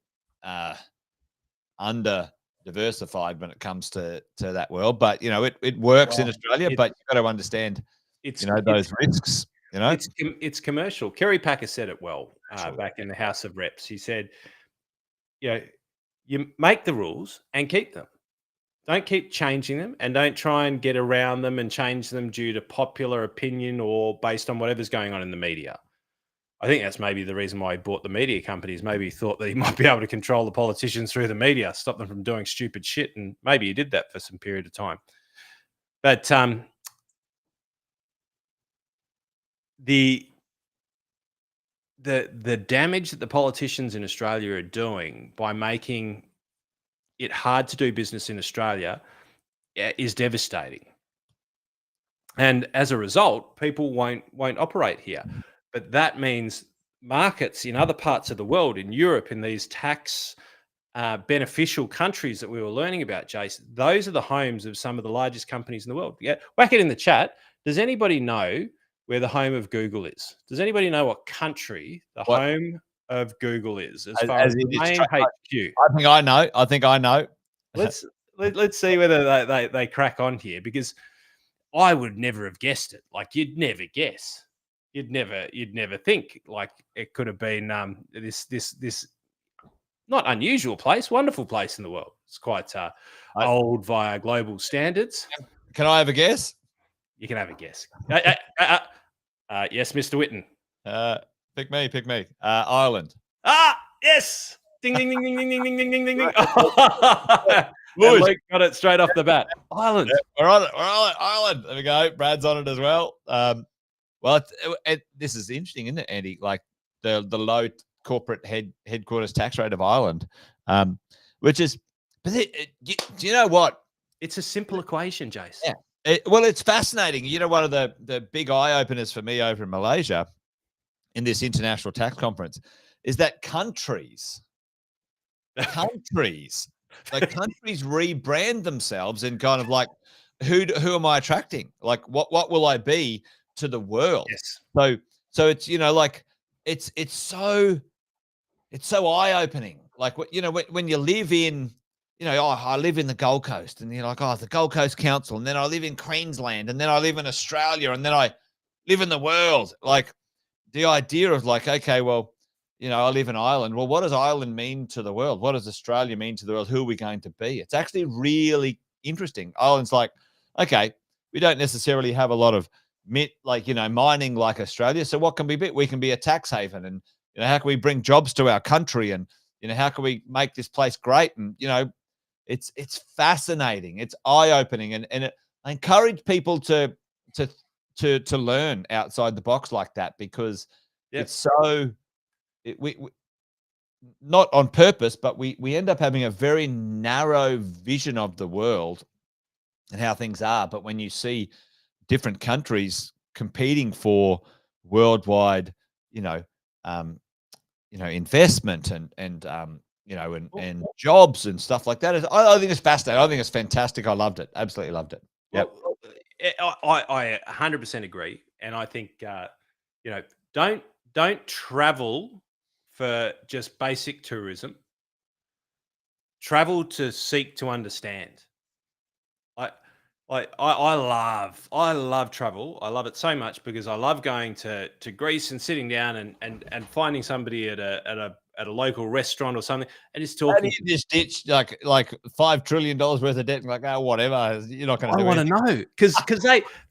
under diversified when it comes to that world. But it works in Australia, but you've got to understand those risks. It's commercial. Kerry Packer said it well back in the House of Reps. He said, you make the rules and keep them. Don't keep changing them, and don't try and get around them and change them due to popular opinion or based on whatever's going on in the media. I think that's maybe the reason why he bought the media companies. Maybe he thought that he might be able to control the politicians through the media, stop them from doing stupid shit, and maybe he did that for some period of time. But the damage that the politicians in Australia are doing by making it hard to do business in Australia is devastating. And as a result, people won't operate here. But that means markets in other parts of the world, in Europe, in these tax beneficial countries that we were learning about, Jace, those are the homes of some of the largest companies in the world. Yeah, whack it in the chat. Does anybody know where the home of Google is? Does anybody know what country the home of Google is as far as the main HQ? I think I know. Let's see whether they crack on here, because I would never have guessed it. Like, you'd never guess. You'd never think like it could have been this not unusual place, wonderful place in the world. It's quite old via global standards. Can I have a guess? You can have a guess. Yes, Mr. Whitten. Pick me. Ireland. Yes. Ding, ding, ding, ding, ding, ding, ding, ding, ding, ding. Luke got it straight off the bat. Ireland. Yeah, we're on it. Ireland. There we go. Brad's on it as well. Well, this is interesting, isn't it, Andy? Like the low corporate headquarters tax rate of Ireland, which is, do you know what? It's a simple equation, Jace. Yeah. Well, it's fascinating. You know, one of the big eye openers for me over in Malaysia in this international tax conference is that countries rebrand themselves and kind of like, who am I attracting? Like, what will I be to the world? Yes. So it's, you know, like it's so eye opening. Like, you know, when you live in, you know, I live in the Gold Coast, and you're like, the Gold Coast Council, and then I live in Queensland, and then I live in Australia, and then I live in the world. Like, the idea of like, okay, well, you know, I live in Ireland. Well, what does Ireland mean to the world? What does Australia mean to the world? Who are we going to be? It's actually really interesting. Ireland's like, okay, we don't necessarily have a lot of mining like Australia. So what can we be? We can be a tax haven, and you know, how can we bring jobs to our country, and you know, how can we make this place great? And you know, it's fascinating. It's eye opening, and I encourage people to learn outside the box like that, because it's so. We not on purpose, but we end up having a very narrow vision of the world and how things are. But when you see different countries competing for worldwide, investment and jobs and stuff like that, I think it's fascinating. I think it's fantastic. I loved it. Absolutely loved it. Yep. Well, I 100% agree, and I think don't travel for just basic tourism. Travel to seek to understand. I love travel. I love it so much because I love going to Greece and sitting down and finding somebody at a local restaurant or something and just talking. How do you just ditch like $5 trillion worth of debt and like, whatever, you're not going to do anything? I want to know because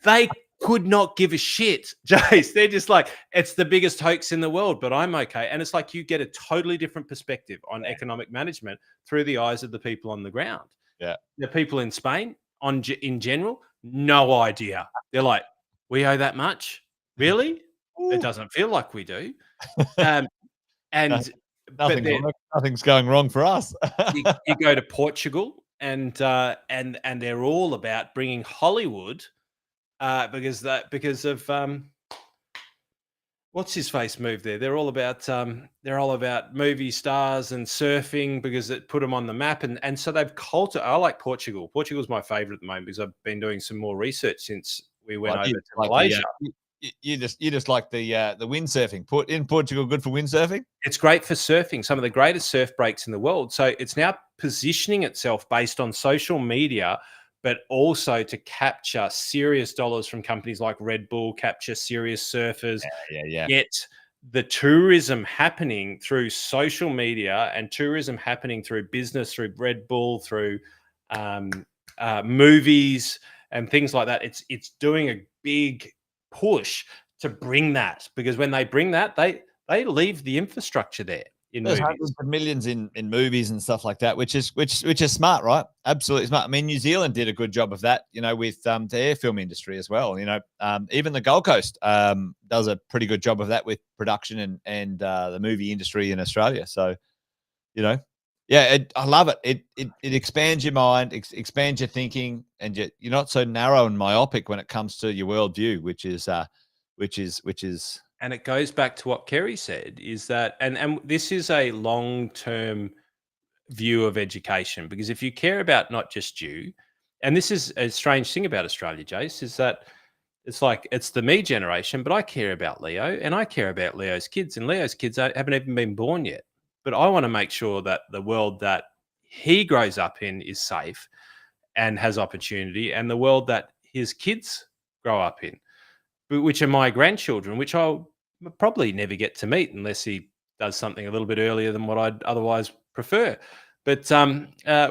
they could not give a shit, Jace. They're just like, it's the biggest hoax in the world, but I'm okay. And it's like you get a totally different perspective on economic management through the eyes of the people on the ground. Yeah, the people in Spain in general, no idea. They're like, we owe that much, really? It doesn't feel like we do. Nothing's going wrong for us. you go to Portugal, and they're all about bringing Hollywood. Because of what's his face move there. They're all about movie stars and surfing because it put them on the map, and so they've I like Portugal. Portugal's my favorite at the moment because I've been doing some more research since we went over to Malaysia. You just like the windsurfing. In Portugal, good for windsurfing. It's great for surfing. Some of the greatest surf breaks in the world. So it's now positioning itself based on social media, but also to capture serious dollars from companies like Red Bull, capture serious surfers, get the tourism happening through social media and tourism happening through business, through Red Bull, through movies and things like that. It's doing a big push to bring that, because when they bring that, they they leave the infrastructure there in There's movies. hundreds of millions in movies and stuff like that, which is smart, right? Absolutely smart. I mean, New Zealand did a good job of that, with the air film industry as well. Even the Gold Coast does a pretty good job of that with production and the movie industry in Australia. So, yeah, I love it. It expands your mind, expands your thinking, and you're not so narrow and myopic when it comes to your worldview, which is. And it goes back to what Kerry said, is that, and this is a long-term view of education, because if you care about not just you, and this is a strange thing about Australia, Jace, is that it's like it's the me generation, but I care about Leo and I care about Leo's kids, and Leo's kids haven't even been born yet. But I want to make sure that the world that he grows up in is safe and has opportunity, and the world that his kids grow up in, which are my grandchildren, which I'll probably never get to meet unless he does something a little bit earlier than what I'd otherwise prefer. But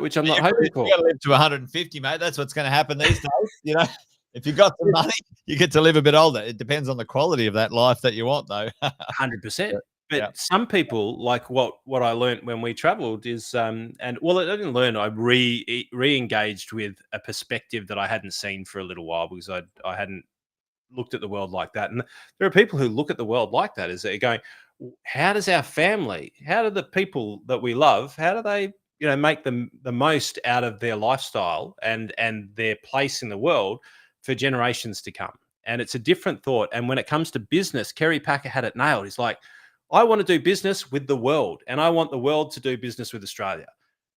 which I'm not hoping for. You got to live to 150, mate. That's what's going to happen these days. If you got some money, you get to live a bit older. It depends on the quality of that life that you want, though. 100%. But some people, like what I learned when we travelled is, I didn't learn. I re-engaged with a perspective that I hadn't seen for a little while, because I hadn't looked at the world like that. And there are people who look at the world like that, as they're going, how does our family, how do the people that we love, how do they, make the most out of their lifestyle and their place in the world for generations to come? And it's a different thought. And when it comes to business, Kerry Packer had it nailed. He's like, I want to do business with the world, and I want the world to do business with Australia.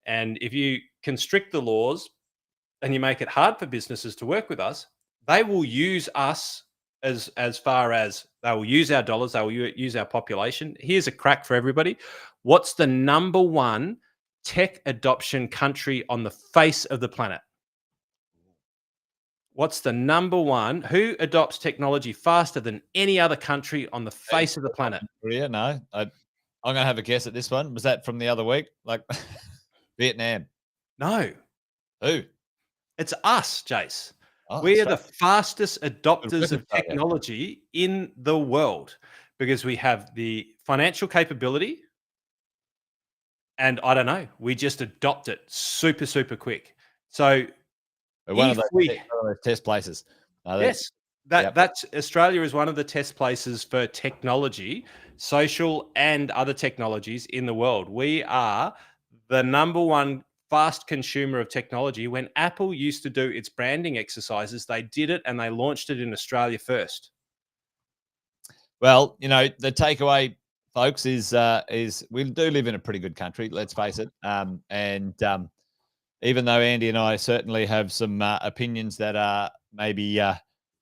And if you constrict the laws and you make it hard for businesses to work with us, they will use us as far as they will use our dollars, they will use our population. Here's a crack for everybody. What's the number one tech adoption country on the face of the planet? What's the number one? Who adopts technology faster than any other country on the face of the planet? Korea? No. I'm going to have a guess at this one. Was that from the other week? Like Vietnam? No. Who? It's us, Jace. Oh, we are the fastest adopters of technology in the world, because we have the financial capability, and I don't know, we just adopt it super, super quick. So one of those test places. Yes, that's Australia is one of the test places for technology, social and other technologies in the world. We are the number one fast consumer of technology. When Apple used to do its branding exercises, they did it and they launched it in Australia first. Well, the takeaway, folks, is we do live in a pretty good country. Let's face it. Even though Andy and I certainly have some opinions that are maybe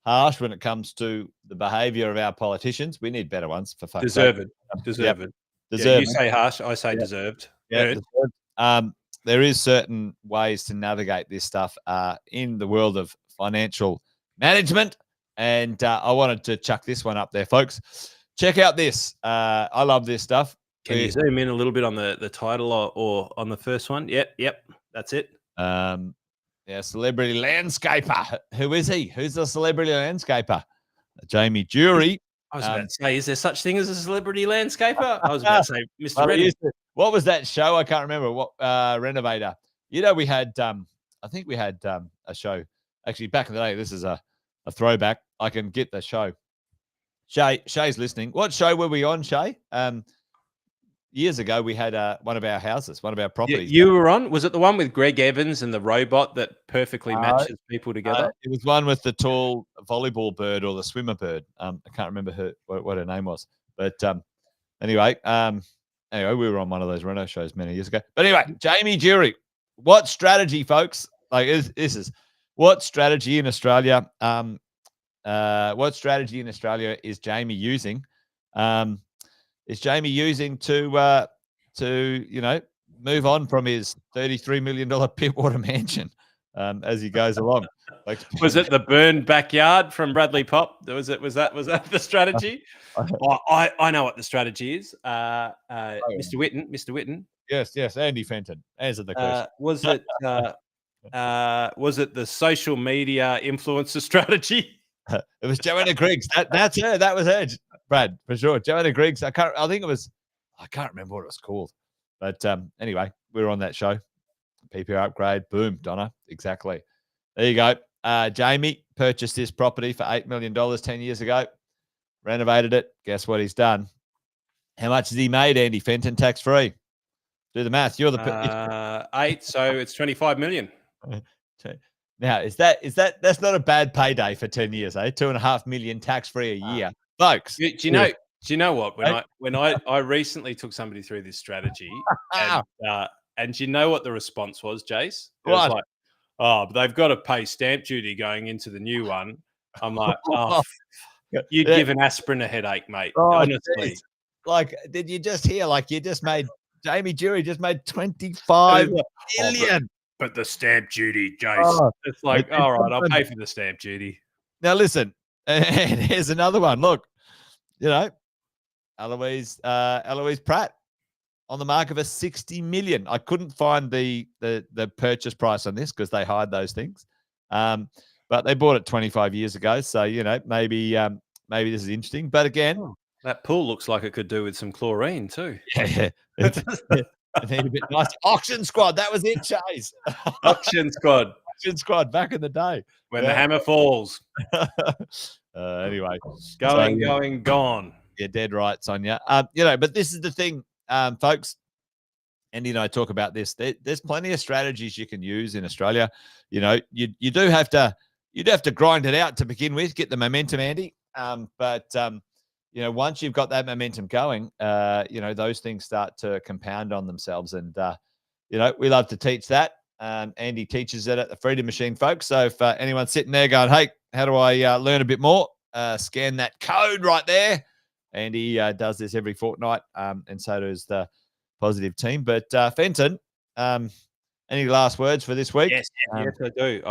harsh when it comes to the behaviour of our politicians, we need better ones for fuck's sake. Deserved. Yeah, you say harsh, I say deserved. Yeah, deserved. There is certain ways to navigate this stuff in the world of financial management. And I wanted to chuck this one up there, folks. Check out this. I love this stuff. Can you zoom in a little bit on the title or on the first one? Yep. That's it. Celebrity landscaper. Who is he? Who's the celebrity landscaper? Jamie Jury. I was about to say, is there such thing as a celebrity landscaper? I was about to say, Mr. Reddy. What was that show? I can't remember. What Renovator? We had. I think we had a show actually back in the day. This is a throwback. I can get the show. Shay's listening. What show were we on, Shay? Years ago, we had one of our houses, one of our properties. You were on? Was it the one with Greg Evans and the robot that perfectly matches people together? It was one with the tall volleyball bird or the swimmer bird. I can't remember what her name was. But anyway, we were on one of those Reno shows many years ago. But anyway, Jamie Jury. What strategy, folks? What strategy in Australia? What strategy in Australia is Jamie using? Is Jamie using to move on from his $33 million Pittwater mansion as he goes along? Was it the burned backyard from Bradley Pop? Was that the strategy? I know what the strategy is. Mr. Whitten. Yes. Andy Fenton. Answer the question. Was it the social media influencer strategy? It was Joanna Griggs. That's her. That was her. Brad, for sure. Joanna Griggs. I can't remember what it was called. But anyway, we were on that show. PPR upgrade. Boom, Donna. Exactly. There you go. Jamie purchased this property for $8 million 10 years ago. Renovated it. Guess what he's done? How much has he made, Andy Fenton, tax-free? Do the math. You're the 8, so it's 25 million. Now, that's not a bad payday for 10 years, eh? 2.5 million tax-free a year. Folks. Do you know what? When I recently took somebody through this strategy, and you know what the response was, Jace? It was like, oh, but they've got to pay stamp duty going into the new one. I'm like, oh, you'd give an aspirin a headache, mate. Honestly. Geez. Like, did you just hear? Like, you just made Jamie Jury just made 25 million. But the stamp duty, Jace. It's like, all right, I'll pay for the stamp duty. Now listen, and here's another one. Look, Eloise Pratt on the market for 60 million. I couldn't find the purchase price on this because they hide those things. But they bought it 25 years ago, so maybe this is interesting. But again, that pool looks like it could do with some chlorine too. Yeah. It need a bit nice. Auction Squad, that was it, Chase. Auction Squad back in the day. When the hammer falls. Anyway. Gone. Yeah, dead right, Sonia. But this is the thing, folks. Andy and I talk about this. There's plenty of strategies you can use in Australia. You do have to grind it out to begin with, get the momentum, Andy. But once you've got that momentum going, those things start to compound on themselves. And, we love to teach that. Andy teaches it at the Freedom Machine, folks. So if anyone's sitting there going, hey, how do I learn a bit more? Scan that code right there. Andy does this every fortnight, and so does the Positive team. But Fenton, any last words for this week? Yes, I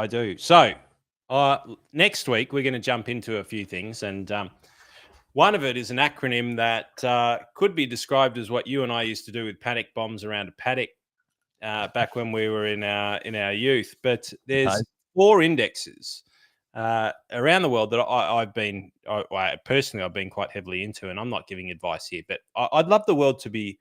do. So next week, we're going to jump into a few things. And one of it is an acronym that could be described as what you and I used to do with panic bombs around a paddock back when we were in our youth. But there's 4 indexes around the world that I've been quite heavily into, and I'm not giving advice here, but I'd love the world to be,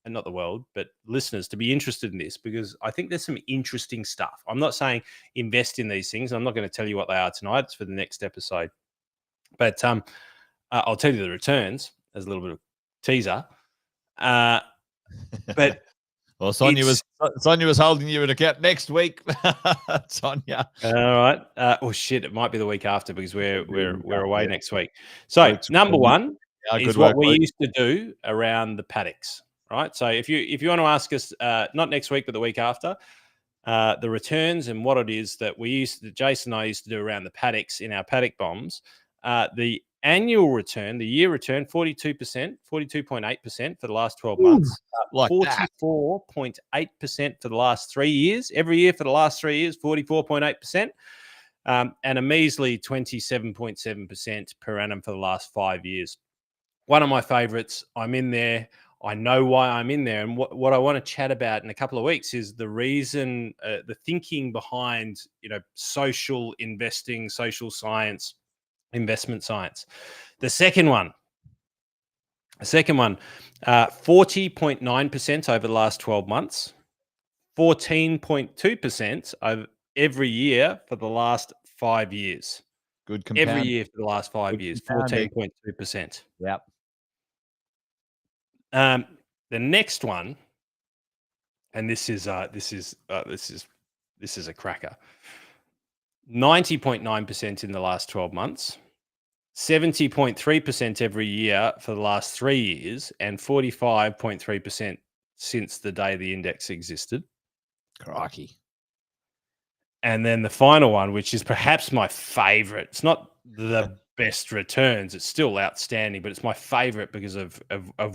and not the world, but listeners to be interested in this, because I think there's some interesting stuff. I'm not saying invest in these things. I'm not going to tell you what they are tonight. It's for the next episode. But I'll tell you the returns as a little bit of teaser. But well, Sonia was holding you an account next week. Sonia. All right. Shit, it might be the week after because we're away next week. So number one is what we used to do around the paddocks. Right. So if you want to ask us, not next week, but the week after, the returns and what it is that Jason and I used to do around the paddocks in our paddock bombs, the annual return, the year return, 42%, 42.8% for the last 12 months, 44.8% for the last 3 years. Every year for the last 3 years, 44.8%, and a measly 27.7% per annum for the last 5 years. One of my favorites. I'm in there. I know why I'm in there. And what I want to chat about in a couple of weeks is the reason, the thinking behind, social investing, social science, investment science. The second one, 40.9% over the last 12 months, 14.2% over every year for the last 5 years. Good compound. Every year for the last 5 years, 14.2%. Yep. The next one, and this is a cracker. 90.9% in the last 12 months, 70.3% every year for the last 3 years, and 45.3% since the day the index existed. Crikey. And then the final one, which is perhaps my favorite. It's not the best returns. It's still outstanding, but it's my favorite because of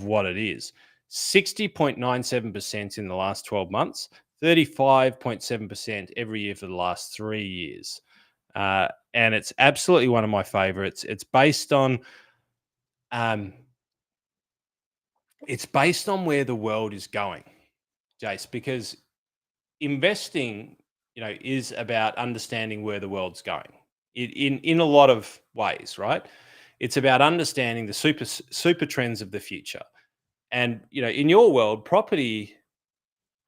what it is. 60.97% in the last 12 months, 35.7% every year for the last 3 years. And it's absolutely one of my favorites. It's based on where the world is going, Jace, because investing, is about understanding where the world's going in a lot of ways, right? It's about understanding the super trends of the future. And, in your world, property,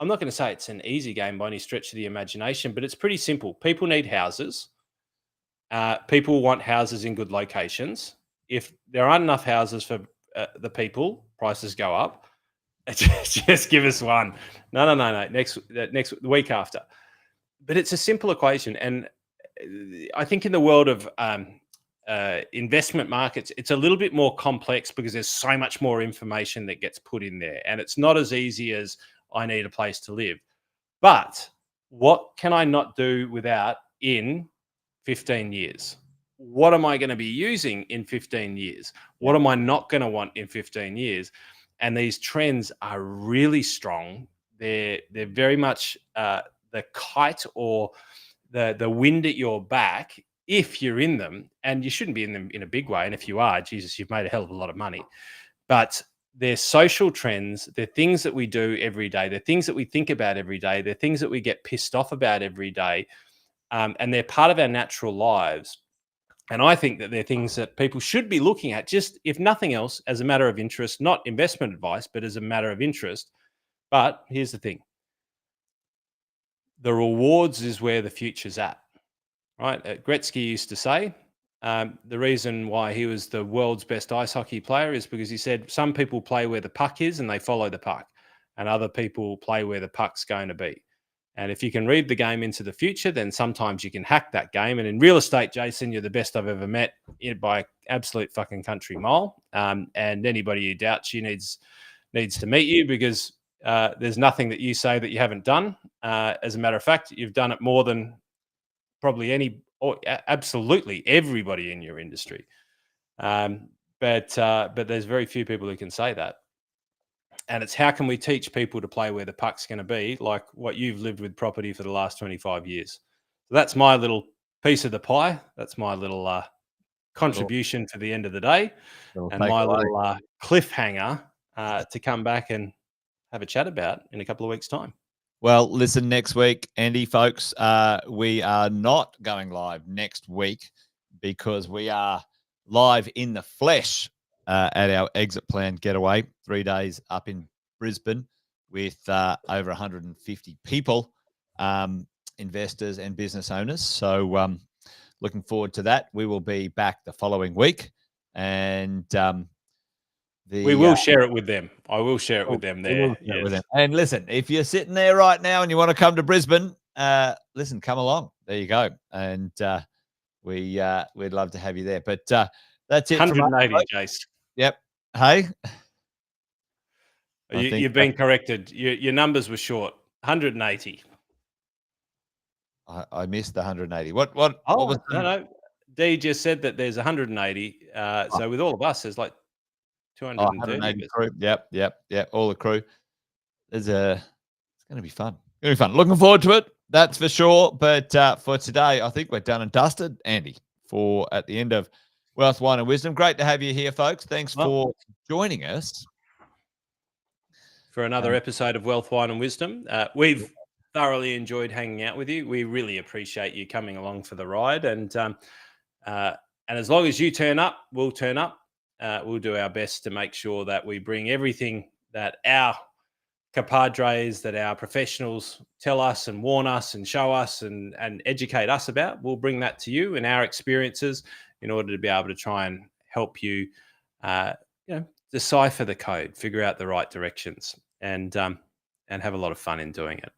I'm not going to say it's an easy game by any stretch of the imagination, but it's pretty simple. People need houses. People want houses in good locations. If there aren't enough houses for the people, prices go up. Just give us one. No. Next the week after. But it's a simple equation. And I think in the world of investment markets, it's a little bit more complex because there's so much more information that gets put in there. And it's not as easy as I need a place to live. But what can I not do without in 15 years? What am I going to be using in 15 years? What am I not going to want in 15 years? And these trends are really strong. They're very much the kite or the wind at your back if you're in them, and you shouldn't be in them in a big way. And if you are, Jesus, you've made a hell of a lot of money. But they're social trends. They're things that we do every day. They're things that we think about every day. They're things that we get pissed off about every day. And they're part of our natural lives. And I think that they're things that people should be looking at, just if nothing else, as a matter of interest, not investment advice, but as a matter of interest. But here's the thing. The rewards is where the future's at, right? Gretzky used to say, the reason why he was the world's best ice hockey player is because he said some people play where the puck is and they follow the puck, and other people play where the puck's going to be. And if you can read the game into the future, then sometimes you can hack that game. And in real estate, Jason, you're the best I've ever met by absolute fucking country mile. And anybody who doubts you needs to meet you, because there's nothing that you say that you haven't done. As a matter of fact, you've done it more than probably absolutely everybody in your industry. But there's very few people who can say that. And it's how can we teach people to play where the puck's going to be, like what you've lived with property for the last 25 years. So that's my little piece of the pie. That's my little contribution to the end of the day, and my little cliffhanger to come back and have a chat about in a couple of weeks' time. Well, listen, next week, Andy, folks, we are not going live next week because we are live in the flesh at our exit plan getaway, 3 days up in Brisbane with over 150 people, investors and business owners. So looking forward to that. We will be back the following week, and we will share it with them. I will share it with them there. Yes. With them. And listen, if you're sitting there right now and you want to come to Brisbane, listen, come along. There you go. And we'd love to have you there. But that's it. 180, Jace. Yep. Hey. You've been corrected. Your numbers were short. 180. I missed the 180. What was no. D just said that there's 180. So with all of us, there's like 230. Crew. Yep. All the crew. It's going to be fun. It's going to be fun. Looking forward to it. That's for sure. But for today, I think we're done and dusted, Andy, for at the end of Wealth, Wine and Wisdom. Great to have you here, folks. Thanks for joining us for another episode of Wealth, Wine and Wisdom. We've thoroughly enjoyed hanging out with you. We really appreciate you coming along for the ride. And as long as you turn up, we'll turn up. We'll do our best to make sure that we bring everything that our compadres, that our professionals tell us and warn us and show us and educate us about. We'll bring that to you and our experiences in order to be able to try and help you, decipher the code, figure out the right directions, and have a lot of fun in doing it.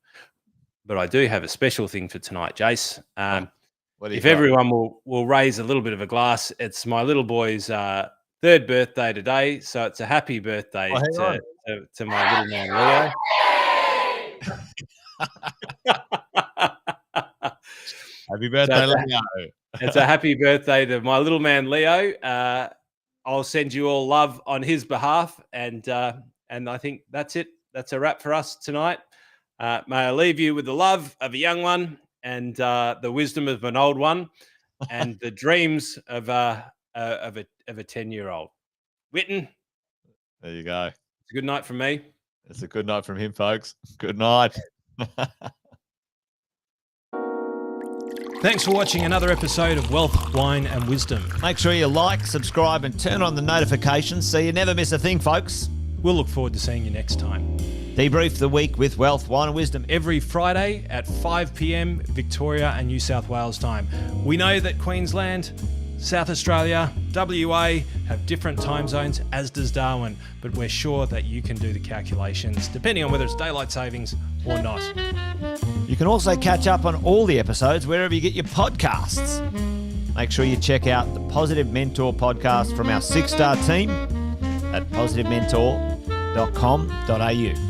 But I do have a special thing for tonight, Jace. If everyone will raise a little bit of a glass, it's my little boy's third birthday today, so it's a happy birthday to my little man Leo. Happy birthday, Leo. It's a happy birthday to my little man Leo. I'll send you all love on his behalf, and I think that's it. That's a wrap for us tonight. May I leave you with the love of a young one, and the wisdom of an old one, and the dreams of a 10-year-old. Witten. There you go. It's a good night from me. It's a good night from him, folks. Good night. Thanks for watching another episode of Wealth, Wine and Wisdom. Make sure you like, subscribe, and turn on the notifications so you never miss a thing, folks. We'll look forward to seeing you next time. Debrief the week with Wealth, Wine and Wisdom. Every Friday at 5 p.m. Victoria and New South Wales time. We know that Queensland, South Australia, WA have different time zones, as does Darwin, but we're sure that you can do the calculations depending on whether it's daylight savings or not. You can also catch up on all the episodes wherever you get your podcasts. Make sure you check out the Positive Mentor podcast from our 6-star team at positivementor.com.au.